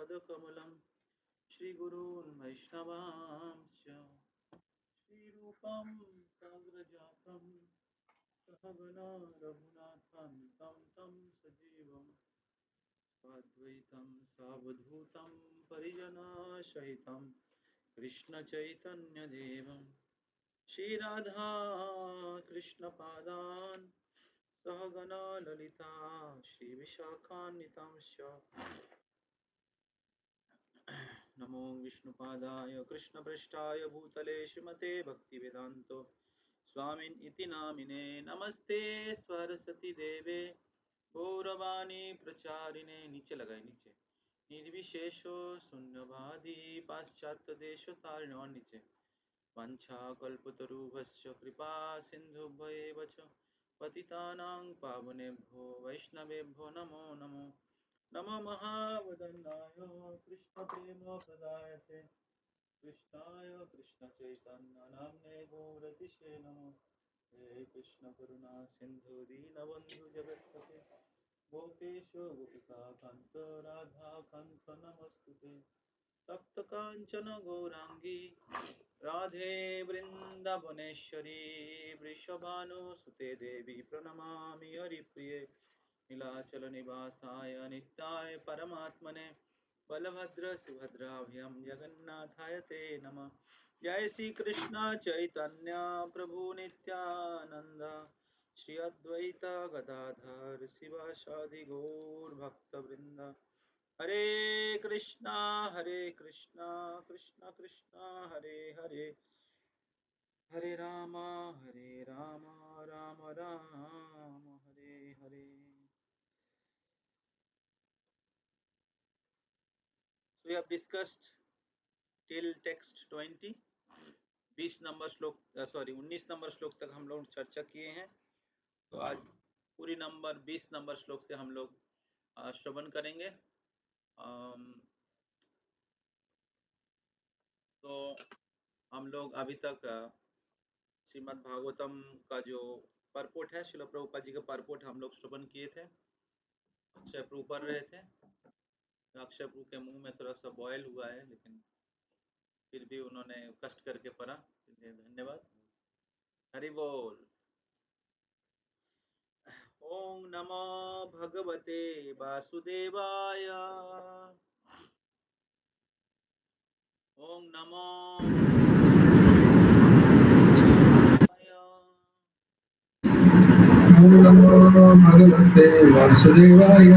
पदकमलं श्रीगुरून् वैष्णवांश्च श्रीरूपं साग्रजातं सहगणा रघुनाथान्वितं तं सजीवं साद्वैतं सावधूतं परिजनसहितं कृष्णचैतन्यदेवं श्रीराधा कृष्णपादान् सहगणा ललिता श्रीविशाखान्वितांश्च नमो विष्णुपादाय कृष्णपृष्ठाय भूतले श्रीमते भक्तिवेदान्तो स्वामिन् इति नामिने नमस्ते सरस्वती देवे गौरवाणी प्रचारिणे नीचे लगाए नीचे निर्विशेषो शून्यवादी पाश्चात्य देशतारिणो नीचे वंशाकल्पतरुभ्यश्च कृपा सिन्धुभ्येव च पतितानां पावनेभ्यो वैष्णवेभ्यो नमो नमो नमो महावदनाय कृष्णप्रेमप्रदायते कृष्णाय कृष्णचैतन्यनाम्ने गौरतिशे नमो हे कृष्ण करुणा सिन्धु दीनबन्धु जगत्पते गोपेश गोपिकान्त राधाकान्त नमस्तुते तप्त कांचन गौरांगी राधे वृंदावनेश्वरी वृषभानुसुते देवी प्रणमामि हरिप्रिये नीलाचल निवासाय नित्याय परमात्मने बलभद्र सुभद्राभ्यां जगन्नाथाय ते नमः जय श्री कृष्ण चैतन्य प्रभु नित्यानंद श्री अद्वैत गदाधर शिवासादि गौर भक्तवृंद हरे Krishna Krishna Krishna Hare Hare Hare Ram Ram Ram Hare Hare. So we have discussed till text 20 20 number श्लोक 19 नंबर श्लोक तक हम लोग चर्चा किए हैं. तो आज पूरी नंबर 20 नंबर श्लोक से हम लोग श्रवण करेंगे. तो हम लोग अभी तक श्रीमद् भागवतम का जो परपोट है, श्रील प्रभुपाद जी का परपोट हम लोग श्रवण किए थे. अक्षय प्रभु पढ़ रहे थे. अक्षय प्रभु के मुंह में थोड़ा सा बॉयल हुआ है, लेकिन फिर भी उन्होंने कष्ट करके पढ़ा. धन्यवाद. हरि बोल. ओम नमो भगवते वासुदेवाय. ओम नमो भगवते वासुदेवाय.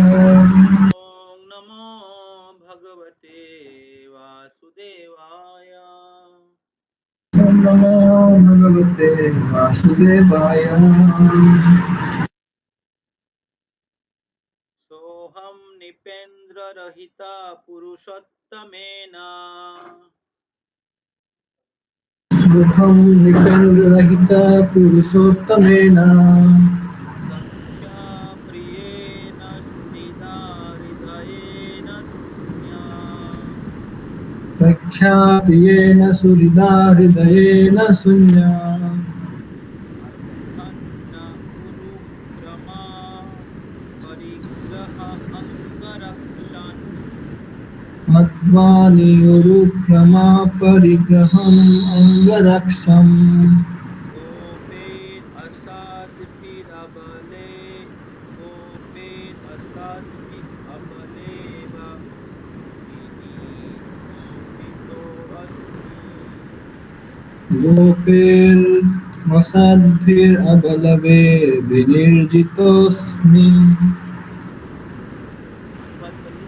ओम नमो भगवते वासुदेवाय. ओम नमो भगवते वासुदेवाय. सोहम निपेन्द्र रहिता पुरुषोत्तमेन सुखं निपेन्द्ररहित पुरुषोत्तमेन सख्या प्रियेण सुहृदा हृदयेन शून्या प्रख्याप्रियेण सुहृदा हृदयेन शून्या. अर्थन्न उरुक्रमा परिग्रह अंगरक्षन् मध्वानिरुक्रमा परिग्रहम् अङ्गरक्षम्. गोपेन असाध्भिरबले गोपेन असाध्भि अबलेव विनिश्चितोऽस्मि. गोपेर्मसाद्भिरबलवेर्विनिर्जितोऽस्मि. अनुवाद करिए.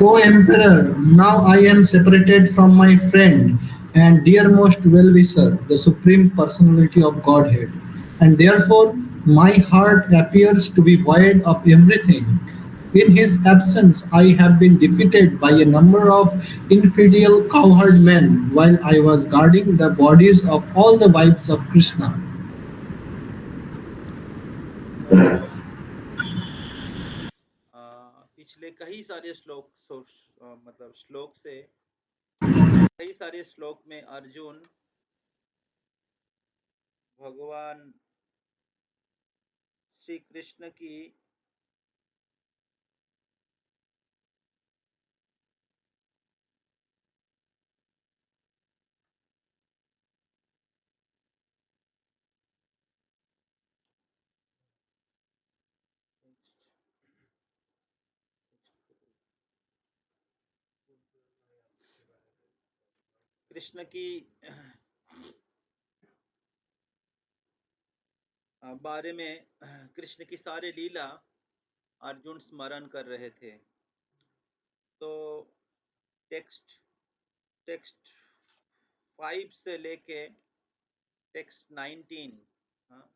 O Emperor, now I am separated from my friend and dearmost well-wisher, the Supreme Personality of Godhead, and therefore my heart appears to be void of everything. In his absence, I have been defeated by a number of infidel cowherd men while I was guarding the bodies of all the wives of Krishna. पिछले कई सारे मतलब श्लोक से कई सारे श्लोक में अर्जुन भगवान श्री कृष्ण की कृष्ण की बारे में, कृष्ण की सारे लीला अर्जुन स्मरण कर रहे थे। तो टेक्स्ट टेक्स्ट 5 से लेके टेक्स्ट 19, हाँ,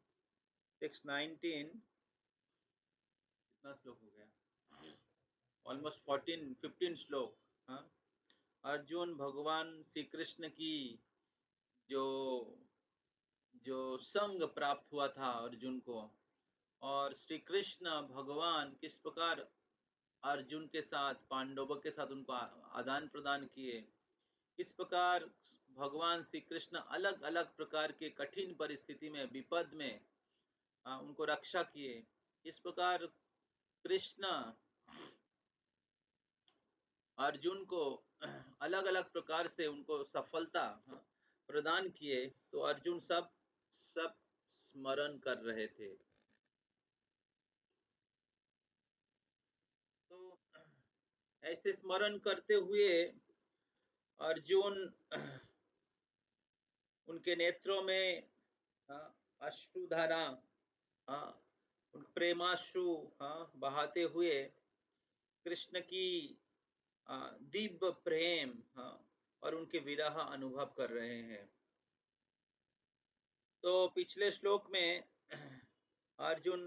टेक्स्ट 19 कितना श्लोक हो गया, ऑलमोस्ट 15 श्लोक, हाँ, अर्जुन भगवान श्री कृष्ण की जो जो संग प्राप्त हुआ था अर्जुन को, और श्री कृष्ण भगवान किस प्रकार अर्जुन के साथ, पांडवों के साथ उनको आदान प्रदान किए, इस प्रकार भगवान श्री कृष्ण अलग अलग प्रकार के कठिन परिस्थिति में, विपद में उनको रक्षा किए। इस प्रकार कृष्ण अर्जुन को अलग अलग प्रकार से उनको सफलता प्रदान किए, तो अर्जुन सब सब स्मरण कर रहे थे। तो ऐसे स्मरण करते हुए अर्जुन, उनके नेत्रों में अश्रुधारा, प्रेमाश्रु बहाते हुए कृष्ण की दिव्य प्रेम और उनके विरह अनुभव कर रहे हैं। तो पिछले श्लोक में अर्जुन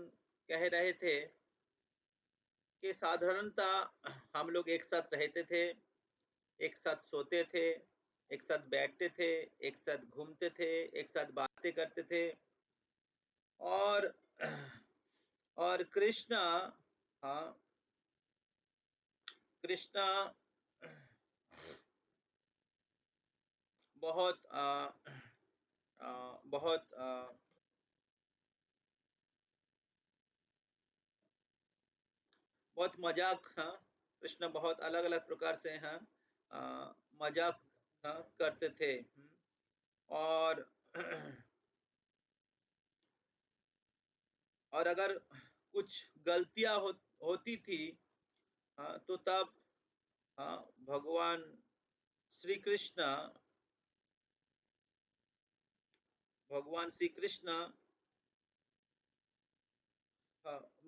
कह रहे थे कि साधारणतः हम लोग एक साथ रहते थे, एक साथ सोते थे, एक साथ बैठते थे, एक साथ घूमते थे, एक साथ बातें करते थे, और और कृष्ण, हाँ, कृष्ण बहुत बहुत बहुत मजाक, हाँ, कृष्ण बहुत अलग अलग प्रकार से मजाक करते थे। और और अगर कुछ गलतियां होती थी, तो तब भगवान श्री कृष्ण भगवान श्री कृष्ण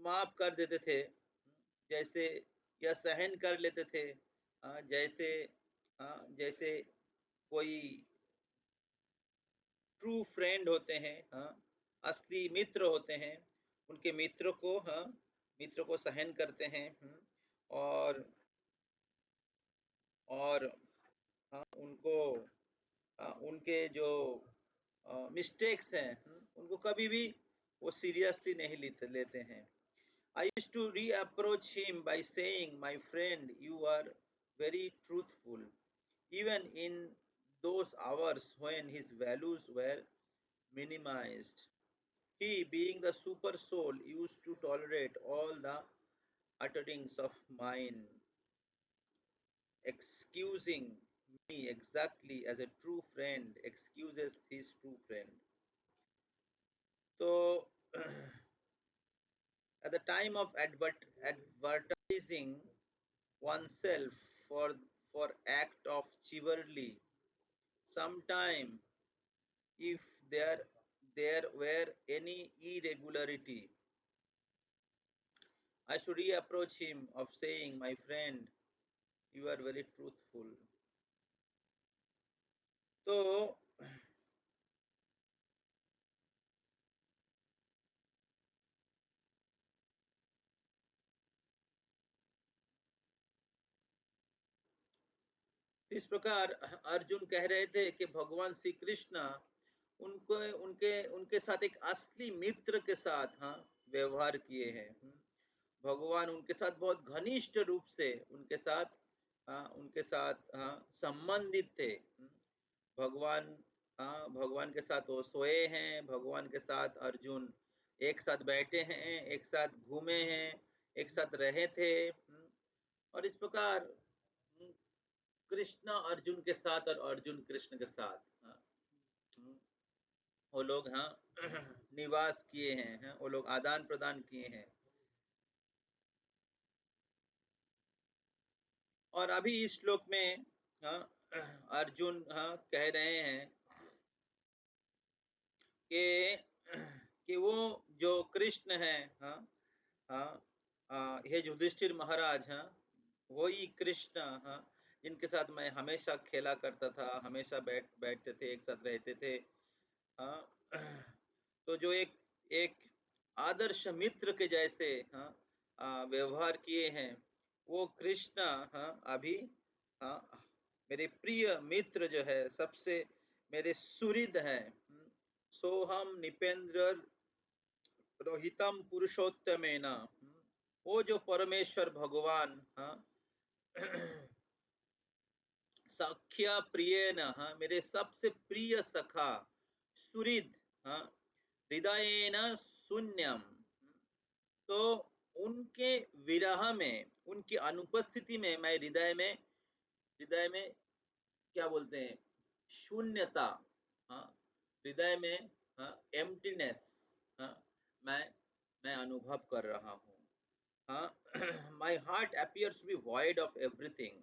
माफ कर देते थे, जैसे या सहन कर लेते थे, जैसे जैसे कोई ट्रू फ्रेंड होते हैं, असली मित्र होते हैं, उनके मित्र को सहन करते हैं, और और उनको उनके जो मिस्टेक्स हैं, उनको कभी भी वो सीरियसली नहीं लेते हैं। I used to reapproach him by saying, "My friend, you are very truthful," even in those hours when his values were minimized. He, being the super soul, used to tolerate all the utterings of mine, excusing me exactly as a true friend excuses his true friend. So, at the time of advertising oneself for act of chivalry, sometime if there were any irregularity, I should reapproach him of saying, "My friend, you are very truthful." तो इस प्रकार अर्जुन कह रहे थे कि भगवान श्री कृष्ण उनको उनके उनके साथ एक असली मित्र के साथ व्यवहार किए हैं। भगवान उनके साथ बहुत घनिष्ठ रूप से उनके साथ संबंधित थे। भगवान भगवान के साथ वो सोए हैं, भगवान के साथ अर्जुन एक साथ बैठे हैं, एक साथ घूमे हैं, एक साथ रहे थे, और इस प्रकार कृष्ण अर्जुन के साथ और अर्जुन कृष्ण के साथ वो लोग निवास किए हैं, वो लोग आदान प्रदान किए हैं। और अभी इस श्लोक में अर्जुन कह रहे हैं कि कि वो जो कृष्ण है, हे युधिष्ठिर महाराज, वही कृष्ण, जिनके साथ मैं हमेशा खेला करता था, हमेशा बैठते थे, एक साथ रहते थे, तो जो एक एक आदर्श मित्र के जैसे व्यवहार किए हैं, वो कृष्ण अभी मेरे प्रिय मित्र जो है, सबसे मेरे सुहृद हैं। सोहम निपेंद्र रोहितम पुरुषोत्तमेन, वो जो परमेश्वर भगवान सख्या प्रियेन, मेरे सबसे प्रिय सखा सुहृद, हृदयेन शून्यम, तो उनके विरह में, उनकी अनुपस्थिति में मैं हृदय में क्या बोलते हैं, शून्यता, हृदय में एम्प्टीनेस, मैं मैं अनुभव कर रहा हूँ। My heart appears to be void of everything.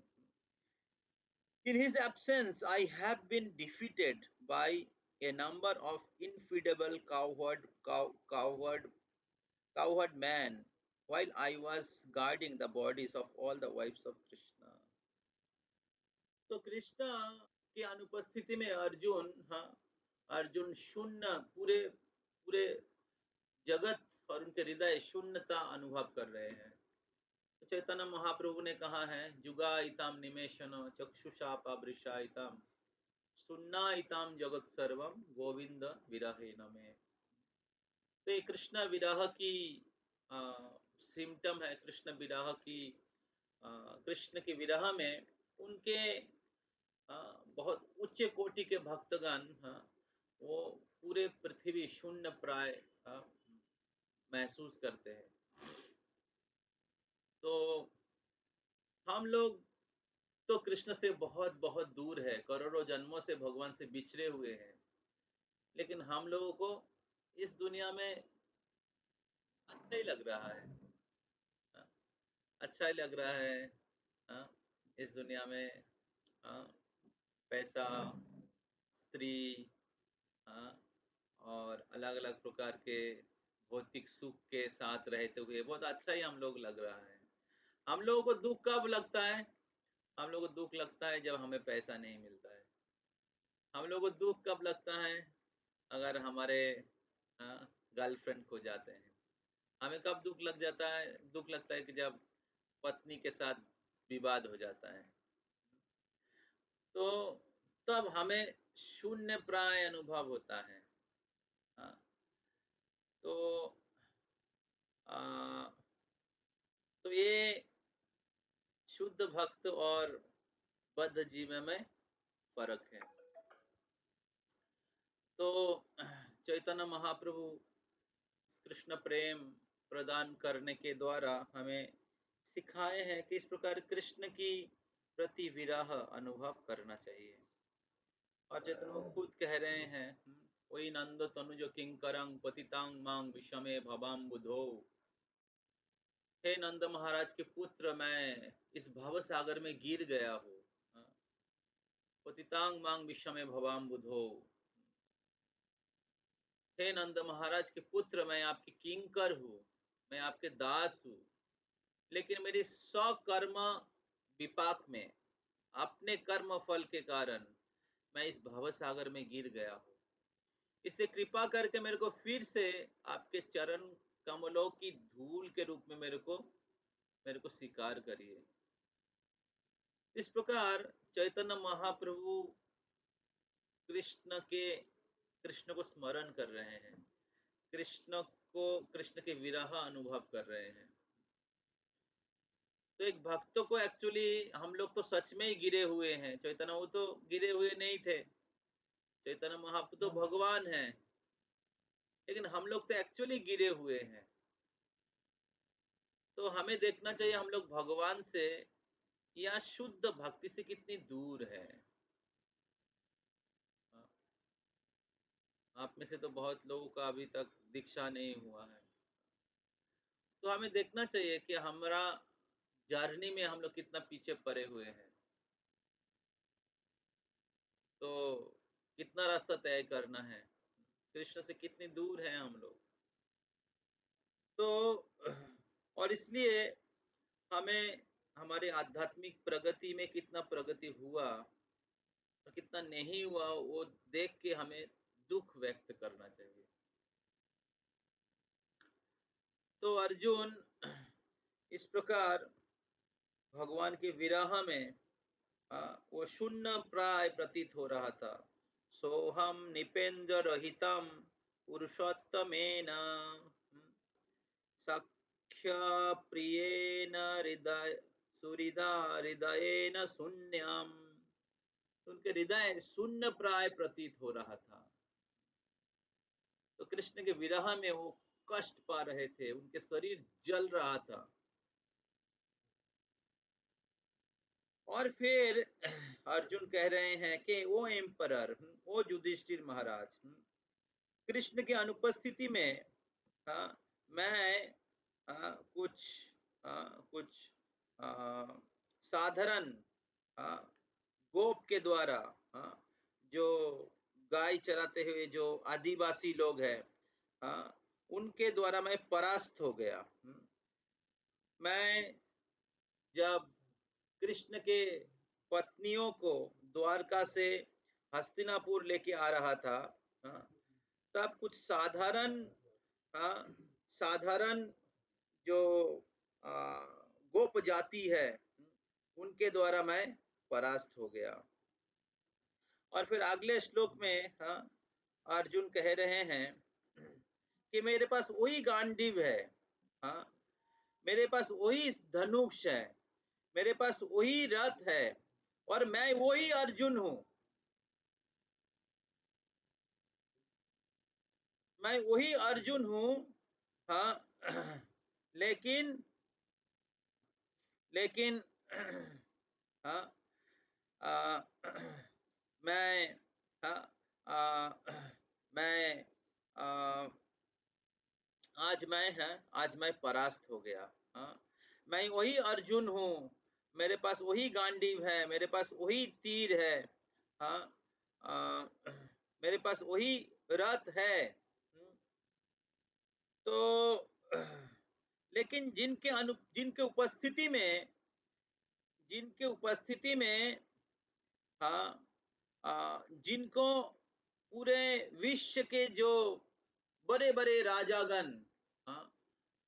In his absence, I have been defeated by a number of infeasible cowherd men, while I was guarding the bodies of all the wives of Krishna. तो कृष्ण की अनुपस्थिति में अर्जुन, अर्जुन शून्य, पूरे पूरे जगत और उनके हृदय शून्यता अनुभव कर रहे हैं। तो चैतन्य महाप्रभु ने कहा है, जुगाइताम निमेशन चक्षुषा पावृषाइताम सुन्नाइताम जगत सर्वम गोविंद विरहेण में। तो ये कृष्ण विरह की सिम्टम है, कृष्ण विरह की, कृष्ण के विरह में उनके बहुत उच्च कोटि के भक्तगण, वो पूरे पृथ्वी शून्य प्राय महसूस करते हैं। तो हम लोग तो कृष्ण से बहुत बहुत दूर है, करोड़ों जन्मों से भगवान से बिछड़े हुए हैं, लेकिन हम लोगों को इस दुनिया में अच्छा ही लग रहा है, अच्छा ही लग रहा है। इस दुनिया में पैसा, स्त्री, और अलग अलग प्रकार के भौतिक सुख के साथ रहते हुए बहुत अच्छा ही हम लोग लग रहा है। हम लोगों को दुख कब लगता है? हम लोगों को दुख लगता है जब हमें पैसा नहीं मिलता है। हम लोगों को दुख कब लगता है? अगर हमारे गर्लफ्रेंड खो जाते हैं। हमें कब दुख लग जाता है? दुख लगता है कि जब पत्नी के साथ विवाद हो जाता है। तो तब हमें शून्य प्राय अनुभव होता है। तो तो ये शुद्ध भक्त और बद्ध जीव में फर्क है। तो चैतन्य महाप्रभु कृष्ण प्रेम प्रदान करने के द्वारा हमें सिखाए हैं कि इस प्रकार कृष्ण की प्रति विरह अनुभव करना चाहिए। और चैतन्य खुद कह रहे हैं, वही नंद तनुज किंकरंग पतितांग मांग विषमे भवाम बुधो, हे नंद महाराज के पुत्र, मैं इस भव सागर में गिर गया हूँ। पतितांग मांग विषमे भवाम बुधो, हे नंद महाराज के पुत्र, मैं आपकी किंकर हूँ, मैं आपके दास हूँ, लेकिन मेरी स्वकर्म विपाक में, अपने कर्म फल के कारण मैं इस भव सागर में गिर गया हूँ। इसलिए कृपा करके मेरे को फिर से आपके चरण कमलों की धूल के रूप में मेरे को स्वीकार करिए। इस प्रकार चैतन्य महाप्रभु कृष्ण को स्मरण कर रहे हैं, कृष्ण के विरह अनुभव कर रहे हैं। तो एक भक्तों को एक्चुअली हम लोग तो सच में ही गिरे हुए हैं। चैतन्य वो तो गिरे हुए नहीं थे, चैतन्य महाप्रभु तो भगवान हैं, लेकिन हम लोग तो एक्चुअली गिरे हुए हैं। तो हमें देखना चाहिए हम लोग भगवान से या शुद्ध भक्ति से कितनी दूर है। आप में से तो बहुत लोगों का अभी तक दीक्षा नहीं हुआ है, तो हमें देखना चाहिए कि हमारा जर्नी में हम लोग कितना पीछे पड़े हुए हैं। तो कितना रास्ता तय करना है, कृष्ण से कितनी दूर है हम लोग। तो और इसलिए हमें हमारे आध्यात्मिक प्रगति में कितना प्रगति हुआ और कितना नहीं हुआ, वो देख के हमें दुख व्यक्त करना चाहिए। तो अर्जुन इस प्रकार भगवान के विरह में वो शून्य प्राय प्रतीत हो रहा था। सोहम निपेंद्र रहितम पुरुषोत्तमेन सख्य प्रियेन हृदय सुहृदा हृदयेन शून्यम। उनके हृदय शून्य प्राय प्रतीत हो रहा था। तो कृष्ण के विरह में वो कष्ट पा रहे थे, उनके शरीर जल रहा था। और फिर अर्जुन कह रहे हैं कि वो एम्परर, वो युधिष्ठिर महाराज, कृष्ण की अनुपस्थिति में मैं कुछ साधारण गोप के द्वारा, जो गाय चराते हुए जो आदिवासी लोग हैं, उनके द्वारा मैं परास्त हो गया। मैं जब कृष्ण के पत्नियों को द्वारका से हस्तिनापुर लेके आ रहा था, तब कुछ साधारण जो गोप जाति है, उनके द्वारा मैं परास्त हो गया। और फिर अगले श्लोक में अर्जुन कह रहे हैं कि मेरे पास वही गांडीव है, मेरे पास वही धनुष है, मेरे पास वही रथ है, और मैं वही अर्जुन हूं, मैं वही अर्जुन हूं। लेकिन लेकिन मैं मैं आज मैं परास्त हो गया। मैं वही अर्जुन हूँ, मेरे पास वही गांडीव है, मेरे पास वही तीर है, मेरे पास वही रथ है। तो लेकिन जिनके उपस्थिति में जिनको पूरे विश्व के जो बड़े बड़े राजागण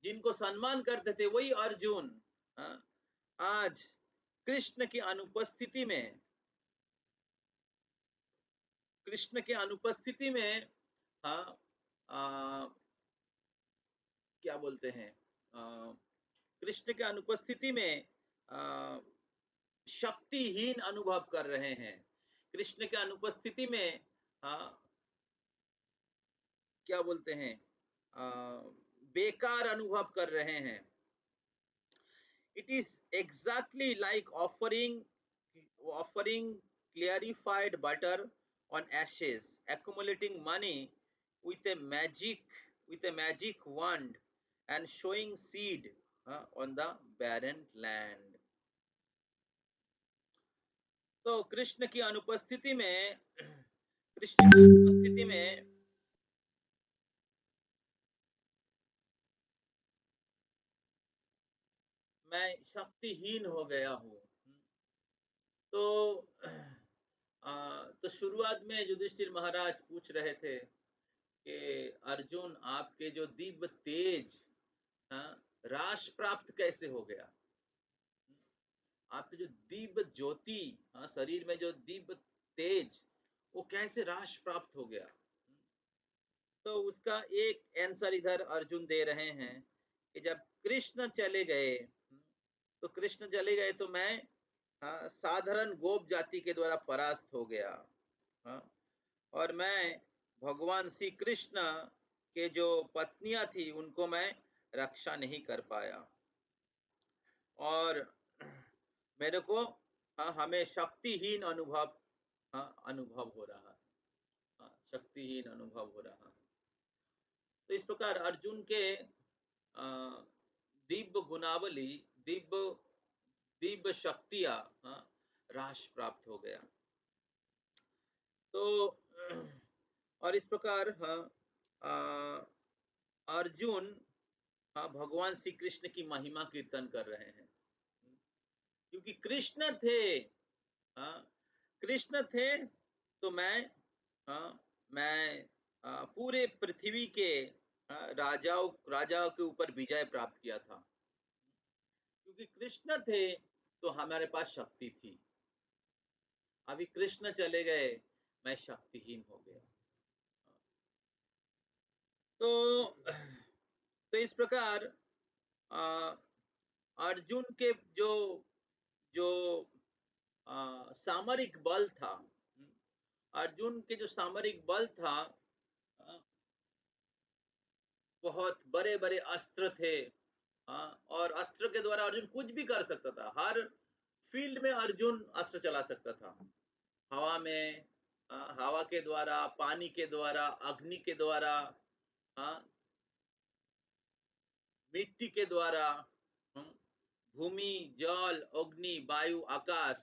जिनको सम्मान करते थे, वही अर्जुन आज कृष्ण की अनुपस्थिति में क्या बोलते हैं, कृष्ण के अनुपस्थिति में शक्तिहीन अनुभव कर रहे हैं। कृष्ण के अनुपस्थिति में क्या बोलते हैं, बेकार अनुभव कर रहे हैं। It is exactly like offering clarified butter on ashes, accumulating money with a magic wand, and showing seed on the barren land. तो कृष्ण की अनुपस्थिति में मैं शक्तिहीन हो गया हूँ। तो तो शुरुआत में युधिष्ठिर महाराज पूछ रहे थे कि अर्जुन, आपके जो दिव्य तेज राश प्राप्त कैसे हो गया, आपकी जो दिव्य ज्योति, शरीर में जो दिव्य तेज, वो कैसे राश प्राप्त हो गया। तो उसका एक आंसर इधर अर्जुन दे रहे हैं कि जब कृष्ण चले गए, तो मैं साधारण गोप जाति के द्वारा परास्त हो गया। और मैं भगवान श्री कृष्ण के जो पत्नियां थी, उनको मैं रक्षा नहीं कर पाया, और मेरे को हमें शक्तिहीन अनुभव हो रहा, शक्तिहीन अनुभव हो रहा। तो इस प्रकार अर्जुन के दिव्य गुणावली, दिव्य शक्तियां राश प्राप्त हो गया। तो और इस प्रकार अर्जुन भगवान श्री कृष्ण की महिमा कीर्तन कर रहे हैं, क्योंकि कृष्ण थे। कृष्ण थे तो मैं पूरे पृथ्वी के राजाओं राजाओं के ऊपर विजय प्राप्त किया था, क्योंकि कृष्ण थे तो हमारे पास शक्ति थी। अभी कृष्ण चले गए, मैं शक्तिहीन हो गया। तो इस प्रकार अर्जुन के जो जो सामरिक बल था, अर्जुन के जो सामरिक बल था, बहुत बड़े बड़े अस्त्र थे। और अस्त्र के द्वारा अर्जुन कुछ भी कर सकता था। हर फील्ड में अर्जुन अस्त्र चला सकता था। हवा में, हवा के द्वारा, पानी के द्वारा, अग्नि के द्वारा, मिट्टी के द्वारा, भूमि, जल, अग्नि, वायु, आकाश,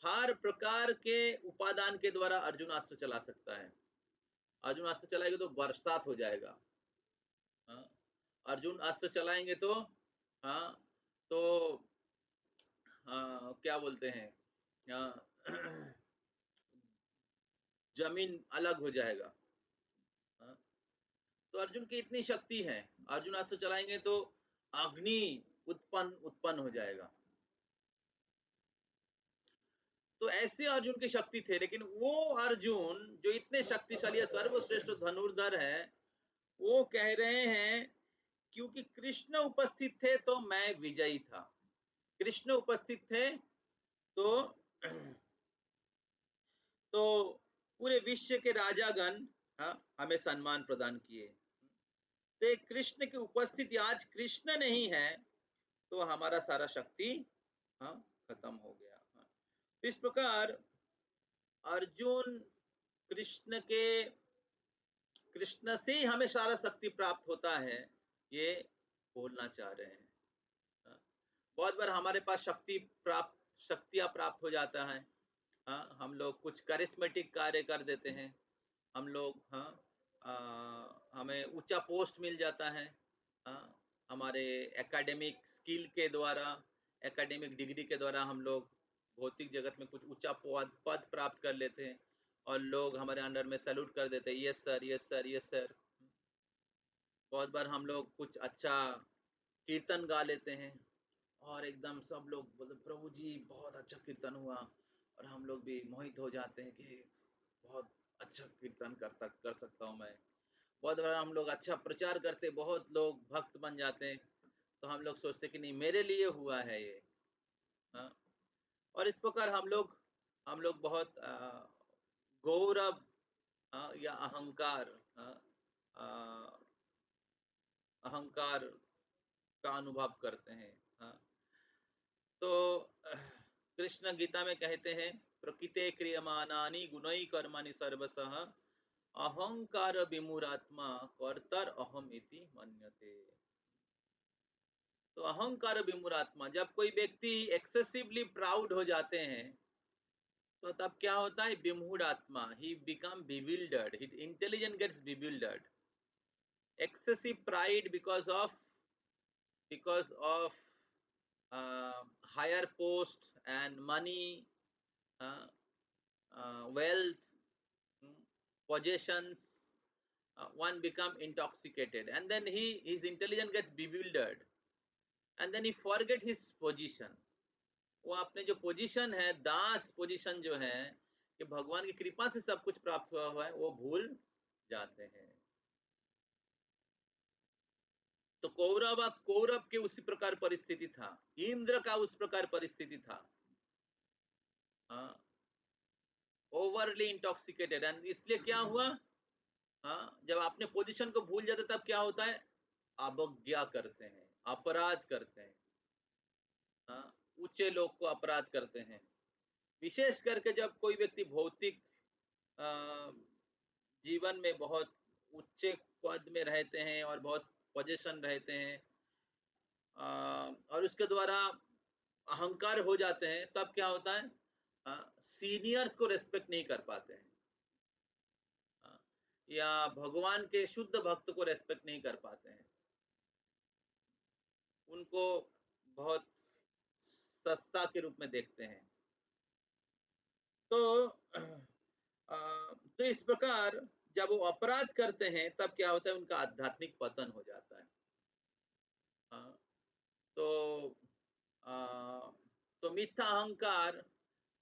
हर प्रकार के उपादान के द्वारा अर्जुन अस्त्र चला सकता है। अर्जुन अस्त्र चलाएंगे तो बरसात हो जाएगा। अर्जुन अस्त्र चलाएंगे तो तो क्या बोलते हैं, जमीन अलग हो जाएगा। तो अर्जुन की इतनी शक्ति है, अर्जुन अस्त्र चलाएंगे तो अग्नि उत्पन्न हो जाएगा। तो ऐसे अर्जुन की शक्ति थे, लेकिन वो अर्जुन जो इतने शक्तिशाली है, सर्वश्रेष्ठ धनुर्धर है, वो कह रहे हैं क्योंकि कृष्ण उपस्थित थे तो मैं विजयी था। कृष्ण उपस्थित थे तो पूरे विश्व के राजागण हमें सम्मान प्रदान किए। तो कृष्ण की उपस्थिति, आज कृष्ण नहीं है तो हमारा सारा शक्ति खत्म हो गया। इस प्रकार अर्जुन कृष्ण से ही हमें सारा शक्ति प्राप्त होता है, ये बोलना चाह रहे हैं। बहुत बार हमारे पास शक्तियां प्राप्त हो जाता है। हम लोग कुछ करिश्मेटिक कार्य कर देते हैं, हम लोग हमें ऊंचा पोस्ट मिल जाता है, हमारे एकेडमिक स्किल के द्वारा, एकेडमिक डिग्री के द्वारा हम लोग भौतिक जगत में कुछ ऊंचा पद प्राप्त कर लेते हैं और लोग हमारे अंडर में सैल्यूट कर देते हैं, yes sir, yes sir, yes sir. बहुत बार हम लोग कुछ अच्छा कीर्तन गा लेते हैं और एकदम सब लोग बोलते प्रभु जी बहुत अच्छा कीर्तन हुआ, और हम लोग भी मोहित हो जाते हैं कि बहुत अच्छा कीर्तन कर सकता हूँ मैं। बहुत बार हम लोग अच्छा प्रचार करते, बहुत लोग भक्त बन जाते हैं, तो हम लोग सोचते कि नहीं मेरे लिए हुआ है ये। और इस प्रकार हम लोग बहुत गौरव या अहंकार का अनुभव करते हैं। तो कृष्ण गीता में कहते हैं प्रकृते क्रियमाणानि गुणै कर्माणि सर्वशः अहंकार विमूढ़ात्मा कर्तर अहम इति मन्यते। तो अहंकार विमूढ़ात्मा, जब कोई व्यक्ति एक्सेसिवली प्राउड हो जाते हैं तो तब क्या होता है, विमूढ़ आत्मा, he become bewildered, his intelligence gets bewildered. Excessive pride because of higher post and money, wealth, possessions, one become intoxicated and then his intelligence gets bewildered and then he forget his position. वो अपने जो position है, दास position जो है कि भगवान की कृपा से सब कुछ प्राप्त हुआ है, वो भूल जाते हैं। तो कौरव के उसी प्रकार परिस्थिति था, इंद्र का उस प्रकार परिस्थिति था, ओवरली इंटॉक्सिकेटेड। एंड इसलिए क्या हुआ, जब अपने पोजीशन को भूल जाते तब क्या होता है, अवज्ञा करते हैं, अपराध करते हैं, ऊंचे लोग को अपराध करते हैं। विशेष करके जब कोई व्यक्ति भौतिक जीवन में बहुत उच्च पद में रहते हैं और बहुत पोजीशन रहते हैं, और उसके द्वारा अहंकार हो जाते हैं, तब क्या होता है, सीनियर्स को रेस्पेक्ट नहीं कर पाते हैं। या भगवान के शुद्ध भक्त को रेस्पेक्ट नहीं कर पाते हैं, उनको बहुत सस्ता के रूप में देखते हैं। तो तो इस प्रकार जब वो अपराध करते हैं तब क्या होता है, उनका आध्यात्मिक पतन हो जाता है। हाँ, तो मिथ्या अहंकार,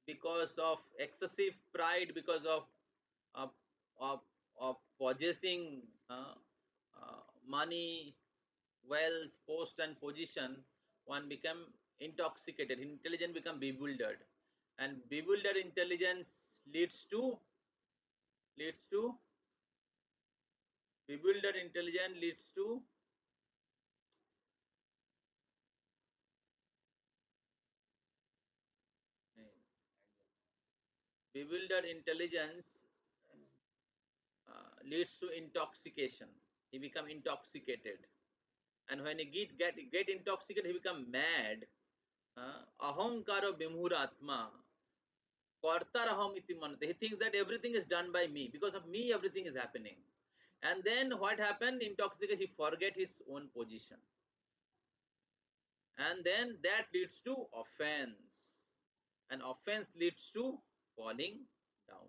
because of excessive pride, because of of of, of possessing money, wealth, post and position, one become intoxicated, intelligence become bewildered, and bewildered intelligence leads to bewildered intelligence leads to bewildered intelligence leads to intoxication. He become intoxicated, and when he get intoxicated, he become mad. Ahankaro bimhuratma kartaraham iti manate. He thinks that everything is done by me, because of me everything is happening. And then what happened? Intoxication, he forget his own position, and then that leads to offense, and offense leads to falling down.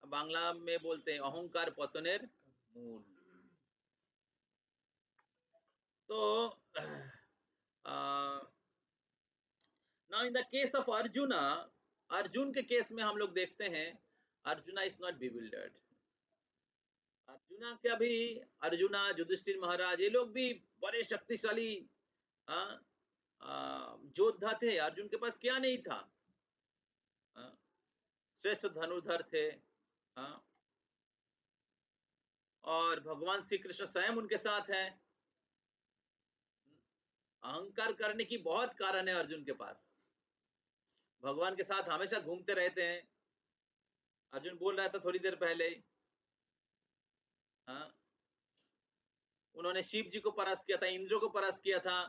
Bangla में बोलते हैं अहंकार पतनेर मूल। तो now in the case of Arjuna, Arjun के case में हम लोग देखते हैं arjuna is not bewildered. Arjuna क्या भी, अर्जुना, युधिष्ठिर महाराज, ये लोग भी बड़े शक्तिशाली योद्धा थे। अर्जुन के पास क्या नहीं था, श्रेष्ठ धनुर्धर थे, और भगवान श्री कृष्ण स्वयं उनके साथ हैं। अहंकार करने की बहुत कारण है अर्जुन के पास, भगवान के साथ हमेशा घूमते रहते हैं। अर्जुन बोल रहा था थोड़ी देर पहले, उन्होंने शिव जी को परास्त किया था, इंद्र को परास्त किया था,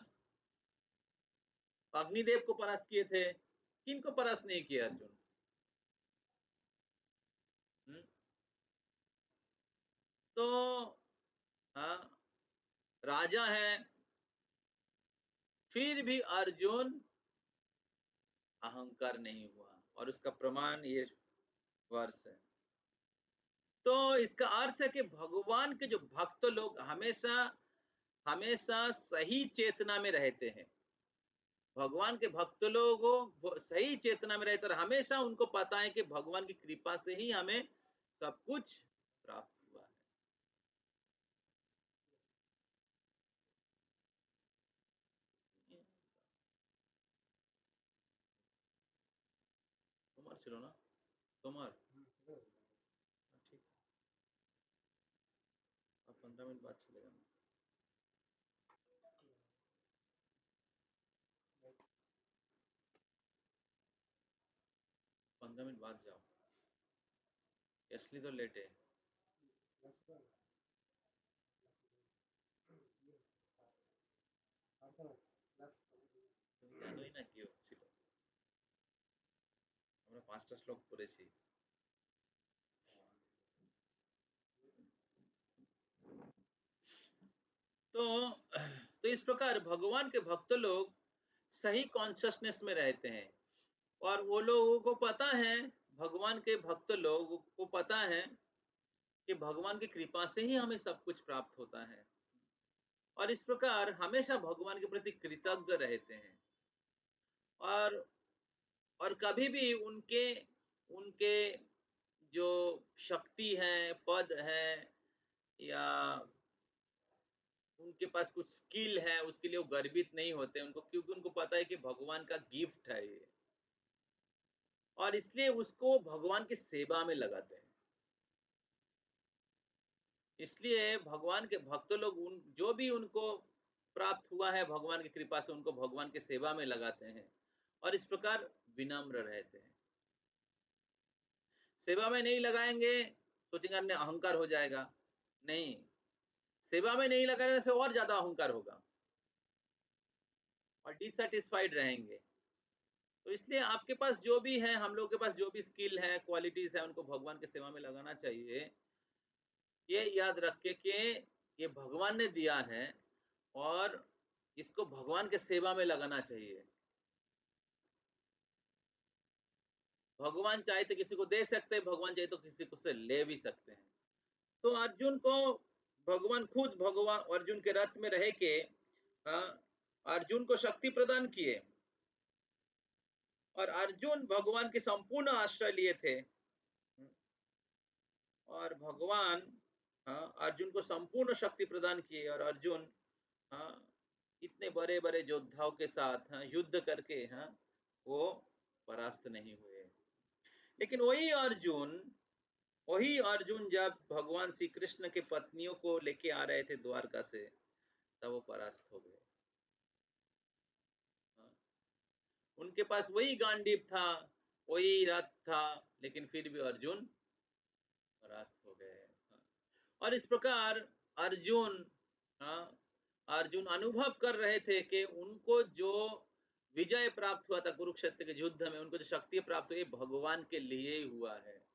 अग्निदेव को परास्त किए थे, किन को परास्त नहीं किया अर्जुन? तो राजा है, फिर भी अर्जुन अहंकार नहीं हुआ, और उसका प्रमाण ये वर्ष है। तो इसका अर्थ है कि भगवान के जो भक्त लोग हमेशा हमेशा सही चेतना में रहते हैं। भगवान के भक्त लोग सही चेतना में रहते हैं, हमेशा उनको पता है कि भगवान की कृपा से ही हमें सब कुछ प्राप्त हुआ है। তোমার ছিল না? তোমার ठीक, अब 15 मिनट बाद चलेगा ना? 15 मिनट बाद जाओ, इसलिए तो लेट है। জানোই না কি হচ্ছিল, আমরা 5টা শ্লোক পড়েছি। तो इस प्रकार भगवान के भक्त लोग सही कॉन्शियसनेस में रहते हैं, और वो लोगों को पता है, भगवान के भक्त लोगों को पता है कि भगवान की कृपा से ही हमें सब कुछ प्राप्त होता है, और इस प्रकार हमेशा भगवान के प्रति कृतज्ञ रहते हैं, और कभी भी उनके उनके जो शक्ति है, पद है, या उनके पास कुछ स्किल है, उसके लिए वो गर्वित नहीं होते उनको, क्योंकि उनको पता है कि भगवान का गिफ्ट है ये, और इसलिए उसको भगवान की सेवा में लगाते हैं। इसलिए भगवान के भक्त लोग जो भी उनको प्राप्त हुआ है भगवान की कृपा से, उनको भगवान की सेवा में लगाते हैं, और इस प्रकार विनम्र रहते हैं। सेवा में नहीं लगाएंगे, सोचेंगे अन्य अहंकार हो जाएगा, नहीं, सेवा में नहीं लगाने से और ज्यादा अहंकार होगा, और डिसैटिस्फाइड रहेंगे। तो इसलिए आपके पास जो भी है, हम लोग के पास जो भी स्किल है, क्वालिटीज है, उनको भगवान की सेवा में लगाना चाहिए। ये याद रख के कि ये भगवान ने दिया है और इसको भगवान के सेवा में लगाना चाहिए। भगवान चाहे तो किसी को दे सकते हैं, भगवान चाहे तो किसी को से ले भी सकते हैं। तो अर्जुन को भगवान अर्जुन के रथ में रह के अर्जुन को शक्ति प्रदान किए और अर्जुन भगवान के संपूर्ण आश्रय लिए थे और भगवान अर्जुन को संपूर्ण शक्ति प्रदान किए और अर्जुन इतने बड़े बड़े योद्धाओं के साथ युद्ध करके वो परास्त नहीं हुए। लेकिन वही अर्जुन जब भगवान श्री कृष्ण के पत्नियों को लेके आ रहे थे द्वारका से, तब वो परास्त हो गए। उनके पास वही गांडीव था, वही रथ था, लेकिन फिर भी अर्जुन परास्त हो गए। और इस प्रकार अर्जुन अर्जुन अनुभव कर रहे थे कि उनको जो विजय प्राप्त हुआ था कुरुक्षेत्र के युद्ध में, उनको जो शक्ति प्राप्त हुई भगवान के लिए ही हुआ है।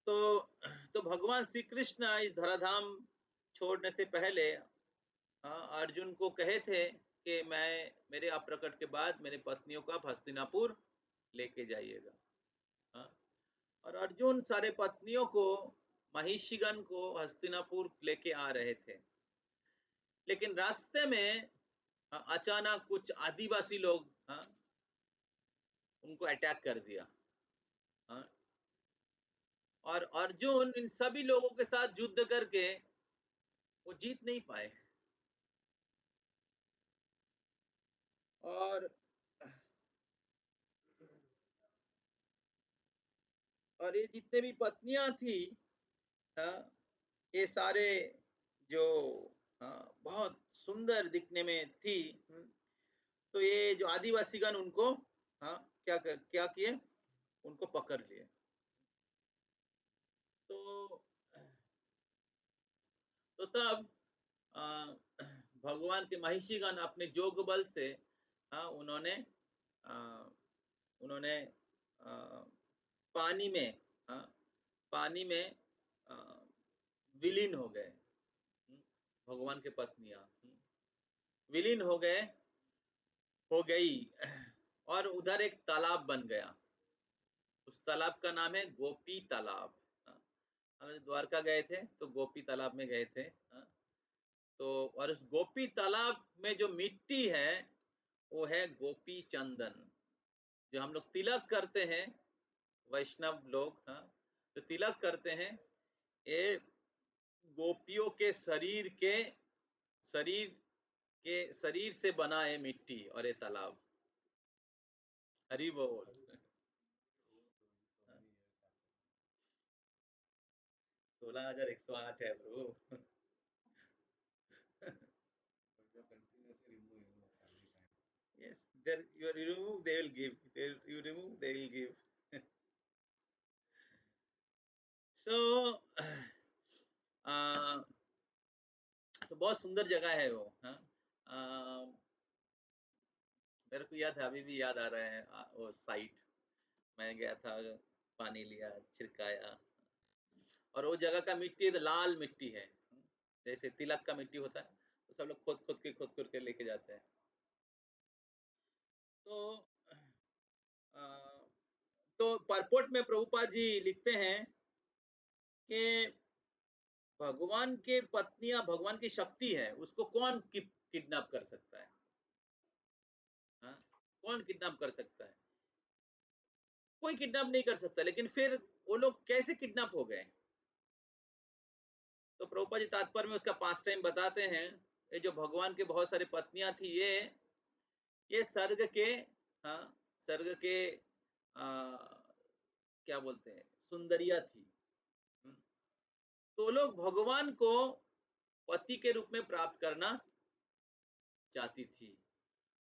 तो भगवान श्री कृष्ण इस धराधाम छोड़ने से पहले अर्जुन को कहे थे कि मैं मेरे अप्रकट के बाद मेरे पत्नियों को आप हस्तिनापुर लेके जाइएगा। और अर्जुन सारे पत्नियों को, महिषीगण को हस्तिनापुर लेके आ रहे थे, लेकिन रास्ते में अचानक कुछ आदिवासी लोग उनको अटैक कर दिया। और अर्जुन इन सभी लोगों के साथ युद्ध करके वो जीत नहीं पाए। और ये जितने भी पत्नियां थी, ये सारे जो बहुत सुंदर दिखने में थी, तो ये जो आदिवासीगण उनको क्या किए, उनको पकड़ लिए। तो तब भगवान के महिषीगण अपने जोग बल से उन्होंने पानी में विलीन हो गए। भगवान के पत्नियां विलीन हो गई और उधर एक तालाब बन गया। उस तालाब का नाम है गोपी तालाब। हम द्वारका गए थे तो गोपी तालाब में गए थे। तो और उस गोपी तालाब में जो मिट्टी है वो है गोपी चंदन। जो हम लोग तिलक करते हैं, वैष्णव लोग जो तिलक करते हैं, ये गोपियों के शरीर से बना है मिट्टी और ये तालाब। हरि बोल। 16,108 है bro. Yes, there you remove, they will give. You remove, they will give. So तो बहुत सुंदर जगह है वो। मेरे को याद है, अभी भी याद आ रहा है वो साइट। मैं गया था, पानी लिया, छिड़काया, और वो जगह का मिट्टी लाल मिट्टी है, जैसे तिलक का मिट्टी होता है, तो सब लोग खोद के लेके जाते हैं। तो परपोट में प्रभुपाद जी लिखते हैं कि भगवान के पत्नियां भगवान की शक्ति है, उसको कौन किडनैप कर सकता है? कौन किडनैप कर सकता है? कोई किडनैप नहीं कर सकता। लेकिन फिर वो लोग कैसे किडनैप हो गए? तो प्रभुपाद जी तात्पर्य में उसका पास्ट टाइम बताते हैं। ये जो भगवान के बहुत सारी पत्नियां थी, ये स्वर्ग के क्या बोलते हैं, सुंदरिया थी। तो लोग भगवान को पति के रूप में प्राप्त करना चाहती थी,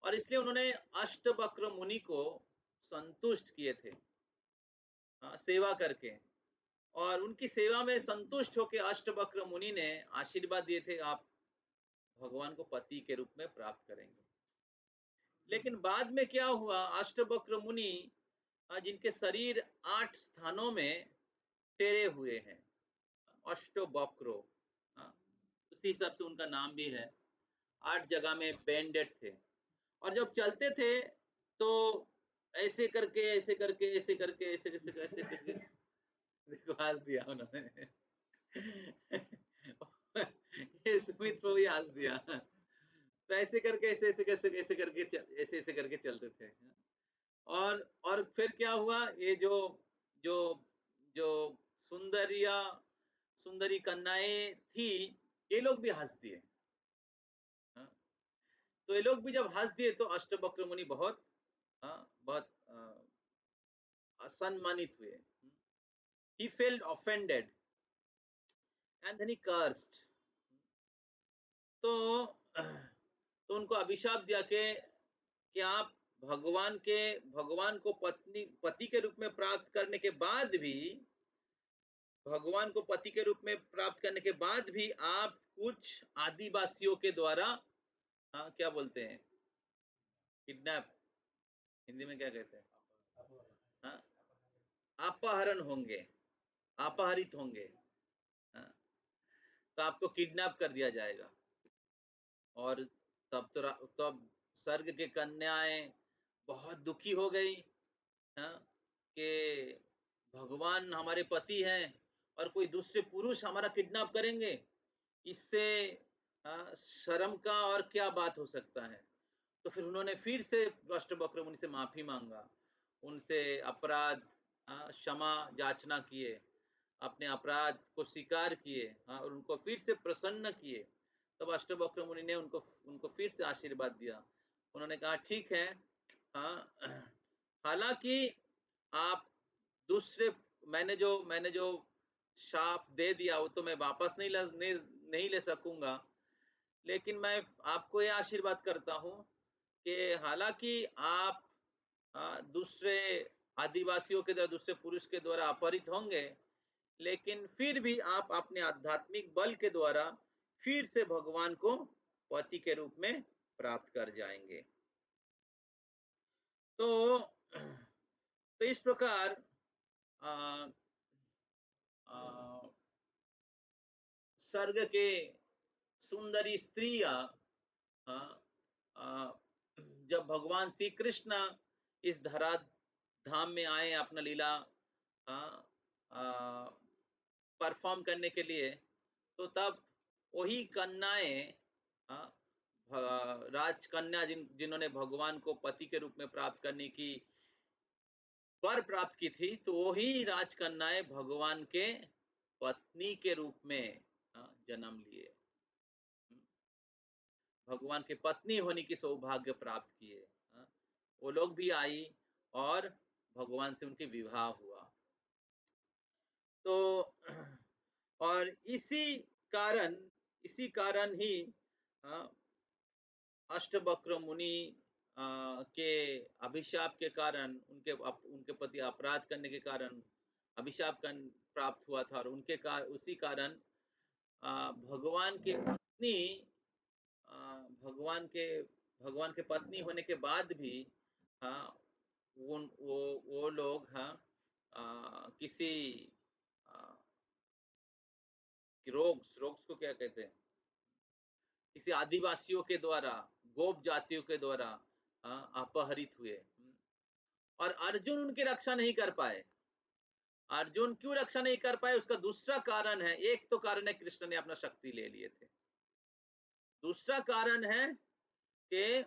और इसलिए उन्होंने अष्टवक्र मुनि को संतुष्ट किए थे सेवा करके। और उनकी सेवा में संतुष्ट होकर अष्टवक्र मुनि ने आशीर्वाद दिए थे, आप भगवान को पति के रूप में प्राप्त करेंगे। लेकिन बाद में क्या हुआ, अष्टवक्र मुनि जिनके शरीर 8 स्थानों में टेढ़े हुए हैं, अष्टवक्रो, उसी हिसाब से उनका नाम भी है। 8 जगह में बेंडेड थे और जब चलते थे तो ऐसे करके ऐसे करके ऐसे करके ऐसे ऐसे ऐसे करके देखो हंस दिया उन्होंने ये सुमित प्रभु ही हंस दिया। तो ऐसे करके ऐसे ऐसे करके ऐसे करके ऐसे ऐसे करके चलते थे। और फिर क्या हुआ, ये जो जो जो सुंदरिया सुंदरी कन्याएं थी, ये लोग भी हंस दिए। तो ये लोग भी जब हंस दिए तो अष्टवक्र मुनि बहुत बहुत असम्मानित हुए। He felt offended and then he cursed. तो तो उनको अभिशाप दिया कि आप भगवान को पति के रूप में प्राप्त करने के बाद भी, भगवान को पति के रूप में प्राप्त करने के बाद भी आप कुछ आदिवासियों के द्वारा क्या बोलते हैं, किडनैप, हिंदी में क्या कहते हैं, हाँ, अपहरण होंगे, अपहरित होंगे, हाँ, तो आपको किडनैप कर दिया जाएगा। और तब स्वर्ग के कन्याएं बहुत दुखी हो गई, हाँ, कि भगवान हमारे पति हैं और कोई दूसरे पुरुष हमारा किडनैप करेंगे, इससे शर्म का और क्या बात हो सकता है। तो फिर उन्होंने फिर से अष्टवक्र मुनि से माफी मांगा, उनसे अपराध क्षमा याचना किए, अपने अपराध को स्वीकार किए, और उनको फिर से प्रसन्न किए। तब अष्टवक्र मुनि ने उनको उनको फिर से आशीर्वाद दिया। उन्होंने कहा ठीक है, हालांकि आप दूसरे, मैंने जो शाप दे दिया वो तो मैं वापस नहीं ले सकूंगा, लेकिन मैं आपको ये आशीर्वाद करता हूँ कि हालांकि आप दूसरे आदिवासियों के द्वारा, दूसरे पुरुष के द्वारा अपहरित होंगे, लेकिन फिर भी आप अपने आध्यात्मिक बल के द्वारा फिर से भगवान को पति के रूप में प्राप्त कर जाएंगे। तो इस प्रकार स्वर्ग के सुंदरी स्त्रियां जब भगवान श्री कृष्ण इस धरा धाम में आए अपना लीला परफॉर्म करने के लिए, तो तब वही कन्याएं, राजकन्या जिन्होंने भगवान को पति के रूप में प्राप्त करने की वर प्राप्त की थी, तो वही राजकन्याएं भगवान के पत्नी के रूप में जन्म लिए, भगवान के पत्नी होने की सौभाग्य प्राप्त किए। वो लोग भी आई और भगवान से उनके विवाह हुआ। तो और इसी कारण ही अष्टवक्र मुनि के अभिशाप के कारण, उनके प्रति अपराध करने के कारण अभिशाप प्राप्त हुआ था, और उसी कारण भगवान के पत्नी, भगवान के पत्नी होने के बाद भी वो लोग किसी रोग्स को क्या कहते हैं, किसी आदिवासियों के द्वारा, गोप जातियों के द्वारा अपहरित हुए, और अर्जुन उनकी रक्षा नहीं कर पाए। अर्जुन क्यों रक्षा नहीं कर पाए, उसका दूसरा कारण है। एक तो कारण है कृष्ण ने अपना शक्ति ले लिए थे, दूसरा कारण है कि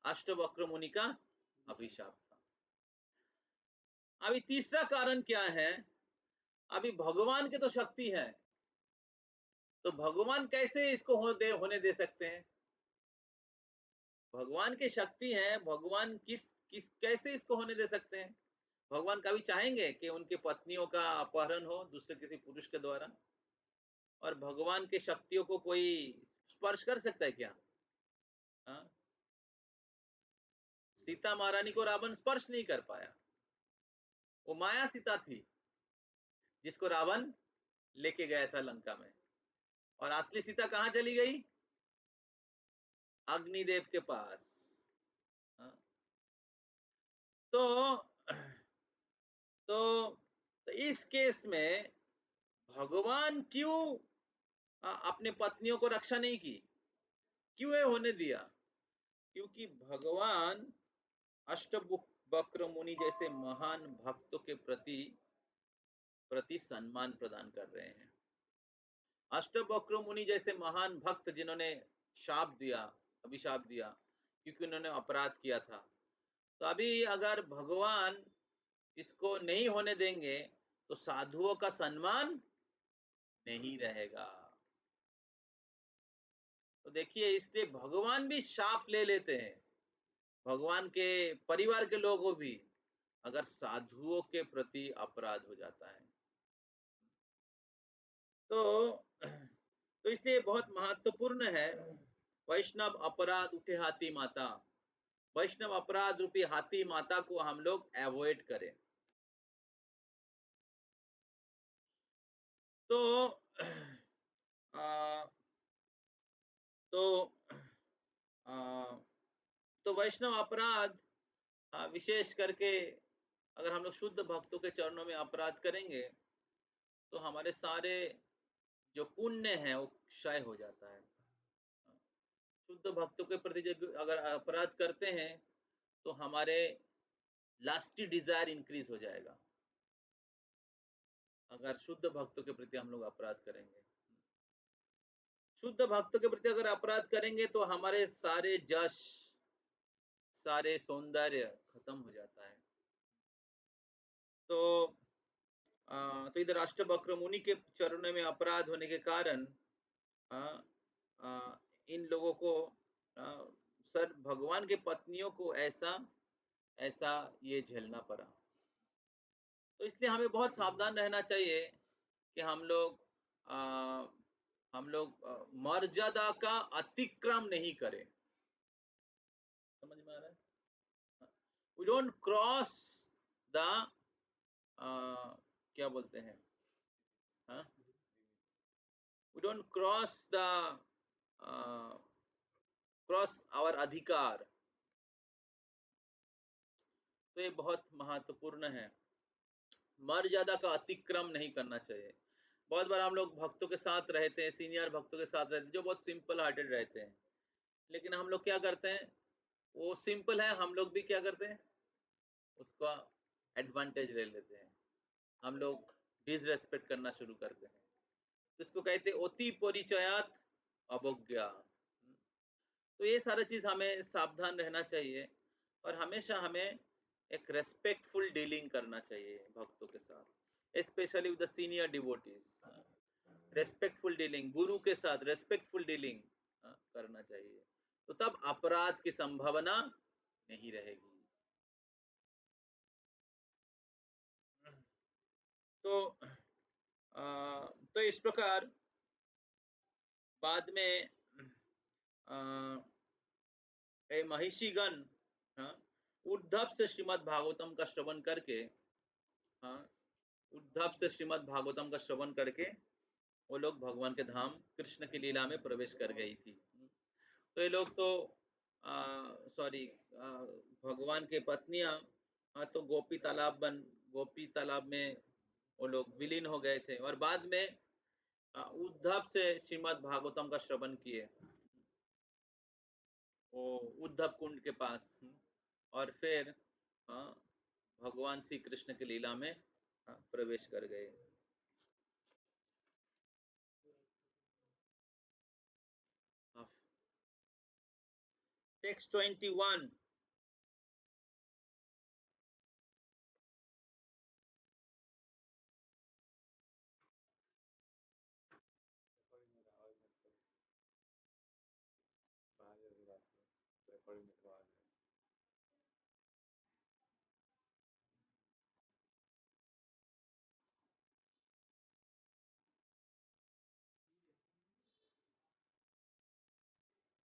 अष्टवक्र मुनि का अभिशाप था। अभी तीसरा कारण क्या है, अभी भगवान के तो शक्ति है, तो भगवान कैसे इसको होने दे सकते हैं। भगवान की शक्ति है, भगवान किस कैसे इसको होने दे सकते हैं। भगवान कभी चाहेंगे कि उनकी पत्नियों का अपहरण हो दूसरे किसी पुरुष के द्वारा, और भगवान की शक्तियों को कोई स्पर्श कर सकता है क्या? सीता महारानी को रावण स्पर्श नहीं कर पाया, वो माया सीता थी जिसको रावण लेके गया था लंका में, और असली सीता कहां चली गई? अग्निदेव के पास। हाँ, तो तो, तो इस केस में भगवान क्यों अपने पत्नियों को रक्षा नहीं की, क्यों ये होने दिया? क्योंकि भगवान अष्टवक्र मुनि जैसे महान भक्तों के प्रति प्रति सम्मान प्रदान कर रहे हैं। अष्टवक्र मुनि जैसे महान भक्त जिन्होंने शाप दिया, अभिशाप दिया, क्योंकि उन्होंने अपराध किया था, तो अभी अगर भगवान इसको नहीं होने देंगे तो साधुओं का सम्मान नहीं रहेगा। तो देखिए, इसलिए भगवान भी शाप ले लेते हैं, भगवान के परिवार के लोगों भी, अगर साधुओं के प्रति अपराध हो जाता है। तो इसलिए बहुत महत्वपूर्ण है, वैष्णव अपराध उठे हाथी माता, वैष्णव अपराध रूपी हाथी माता को हम लोग अवॉइड करें। तो आ, तो आ, तो वैष्णव अपराध विशेष करके अगर हम लोग शुद्ध भक्तों के चरणों में अपराध करेंगे तो हमारे सारे जो पुण्य है वो क्षय हो जाता है। शुद्ध भक्तों के प्रति अगर अपराध करते हैं तो हमारे लास्टी डिजायर इंक्रीज हो जाएगा, अगर शुद्ध भक्तों के प्रति हम लोग अपराध करेंगे। शुद्ध भक्तों के प्रति अगर अपराध करेंगे तो हमारे सारे जश, सारे सौंदर्य खत्म हो जाता है। तो तो इधर अष्टवक्र मुनि के चरणों में अपराध होने के कारण इन लोगों को सर भगवान के पत्नियों को ऐसा ऐसा ये झेलना पड़ा। तो इसलिए हमें बहुत सावधान रहना चाहिए कि हम लोग मर्यादा का अतिक्रम नहीं करें। समझ में आ रहा है? वी डोंट क्रॉस द क्या बोलते हैं, we don't cross the cross our अधिकार। तो ये बहुत महत्वपूर्ण है, मर्यादा का अतिक्रम नहीं करना चाहिए। बहुत बार हम लोग भक्तों के साथ रहते हैं, सीनियर भक्तों के साथ रहते हैं जो बहुत सिंपल हार्टेड रहते हैं, लेकिन हम लोग क्या करते हैं, वो सिंपल है, हम लोग भी क्या करते हैं, उसका एडवांटेज ले लेते हैं, हम लोग डिसरेस्पेक्ट करना शुरू करते हैं। तो इसको कहते हैं अति परिचयात अवज्ञा। तो ये सारा चीज हमें सावधान रहना चाहिए और हमेशा हमें एक रेस्पेक्टफुल डीलिंग करना चाहिए भक्तों के साथ, specially with the senior devotees. Respectful dealing, गुरु के साथ रेस्पेक्टफुल डीलिंग करना चाहिए, तो तब अपराध की संभावना नहीं रहेगी। तो तो इस प्रकार बाद में महिषीगण उद्धव से श्रीमद् भागवतम का श्रवण करके, उद्धव से श्रीमद् भागवतम का श्रवण करके वो लोग भगवान के धाम कृष्ण की लीला में प्रवेश कर गई थी। तो ये लोग तो सॉरी भगवान के पत्नियां तो गोपी तालाब में वो लोग विलीन हो गए थे और बाद में उद्धव से श्रीमद् भागवतम का श्रवण किए, वो उद्धव कुंड के पास, और फिर भगवान श्री कृष्ण की लीला में प्रवेश कर गए। टेक्स्ट 21।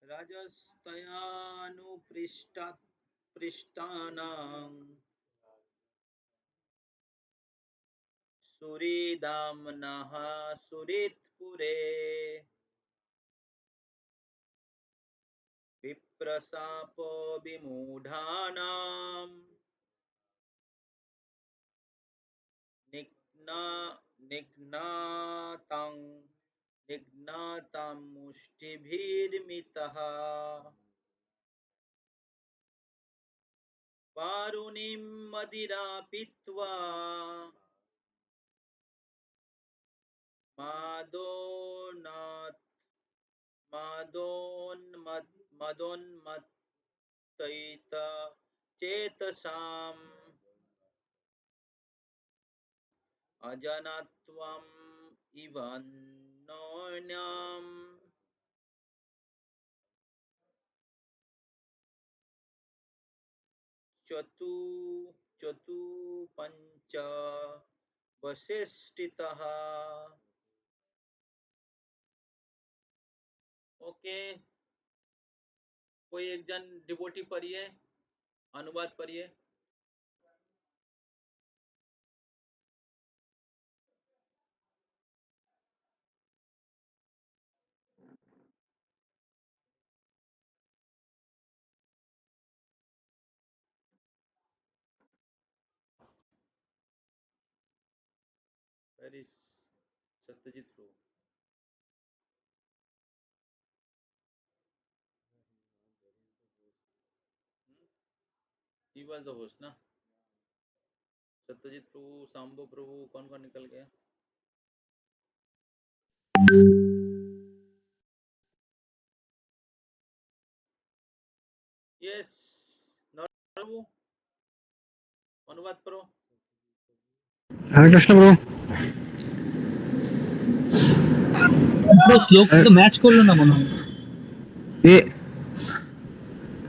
राजस्तयानुपृष्टानां सुरीदाम्नः सुरित्पुरे विप्रशापो विमूढानां निघ्ना निघ्नातां निघ्नातां मुष्टिभिर्मितः वारुणीं मदिरा पीत्वा मादोन्मत्तैता चेतसाम् अजनत्वम् इव नोन्याम् चतु चतु पंच वशिष्ठितः। ओके, कोई एक जन डिवोटी पढ़िए, अनुवाद पढ़िए। Where is Satyajit Pro? He was the host ना? सत्यजीत प्रभु, सांबो प्रभु, कौन कौन निकल गया? यस, प्रभु अनुवाद करो। हरे कृष्ण ब्रो। ব্রো শ্লোকটা তো ম্যাচ করলো না মনে হয়। এ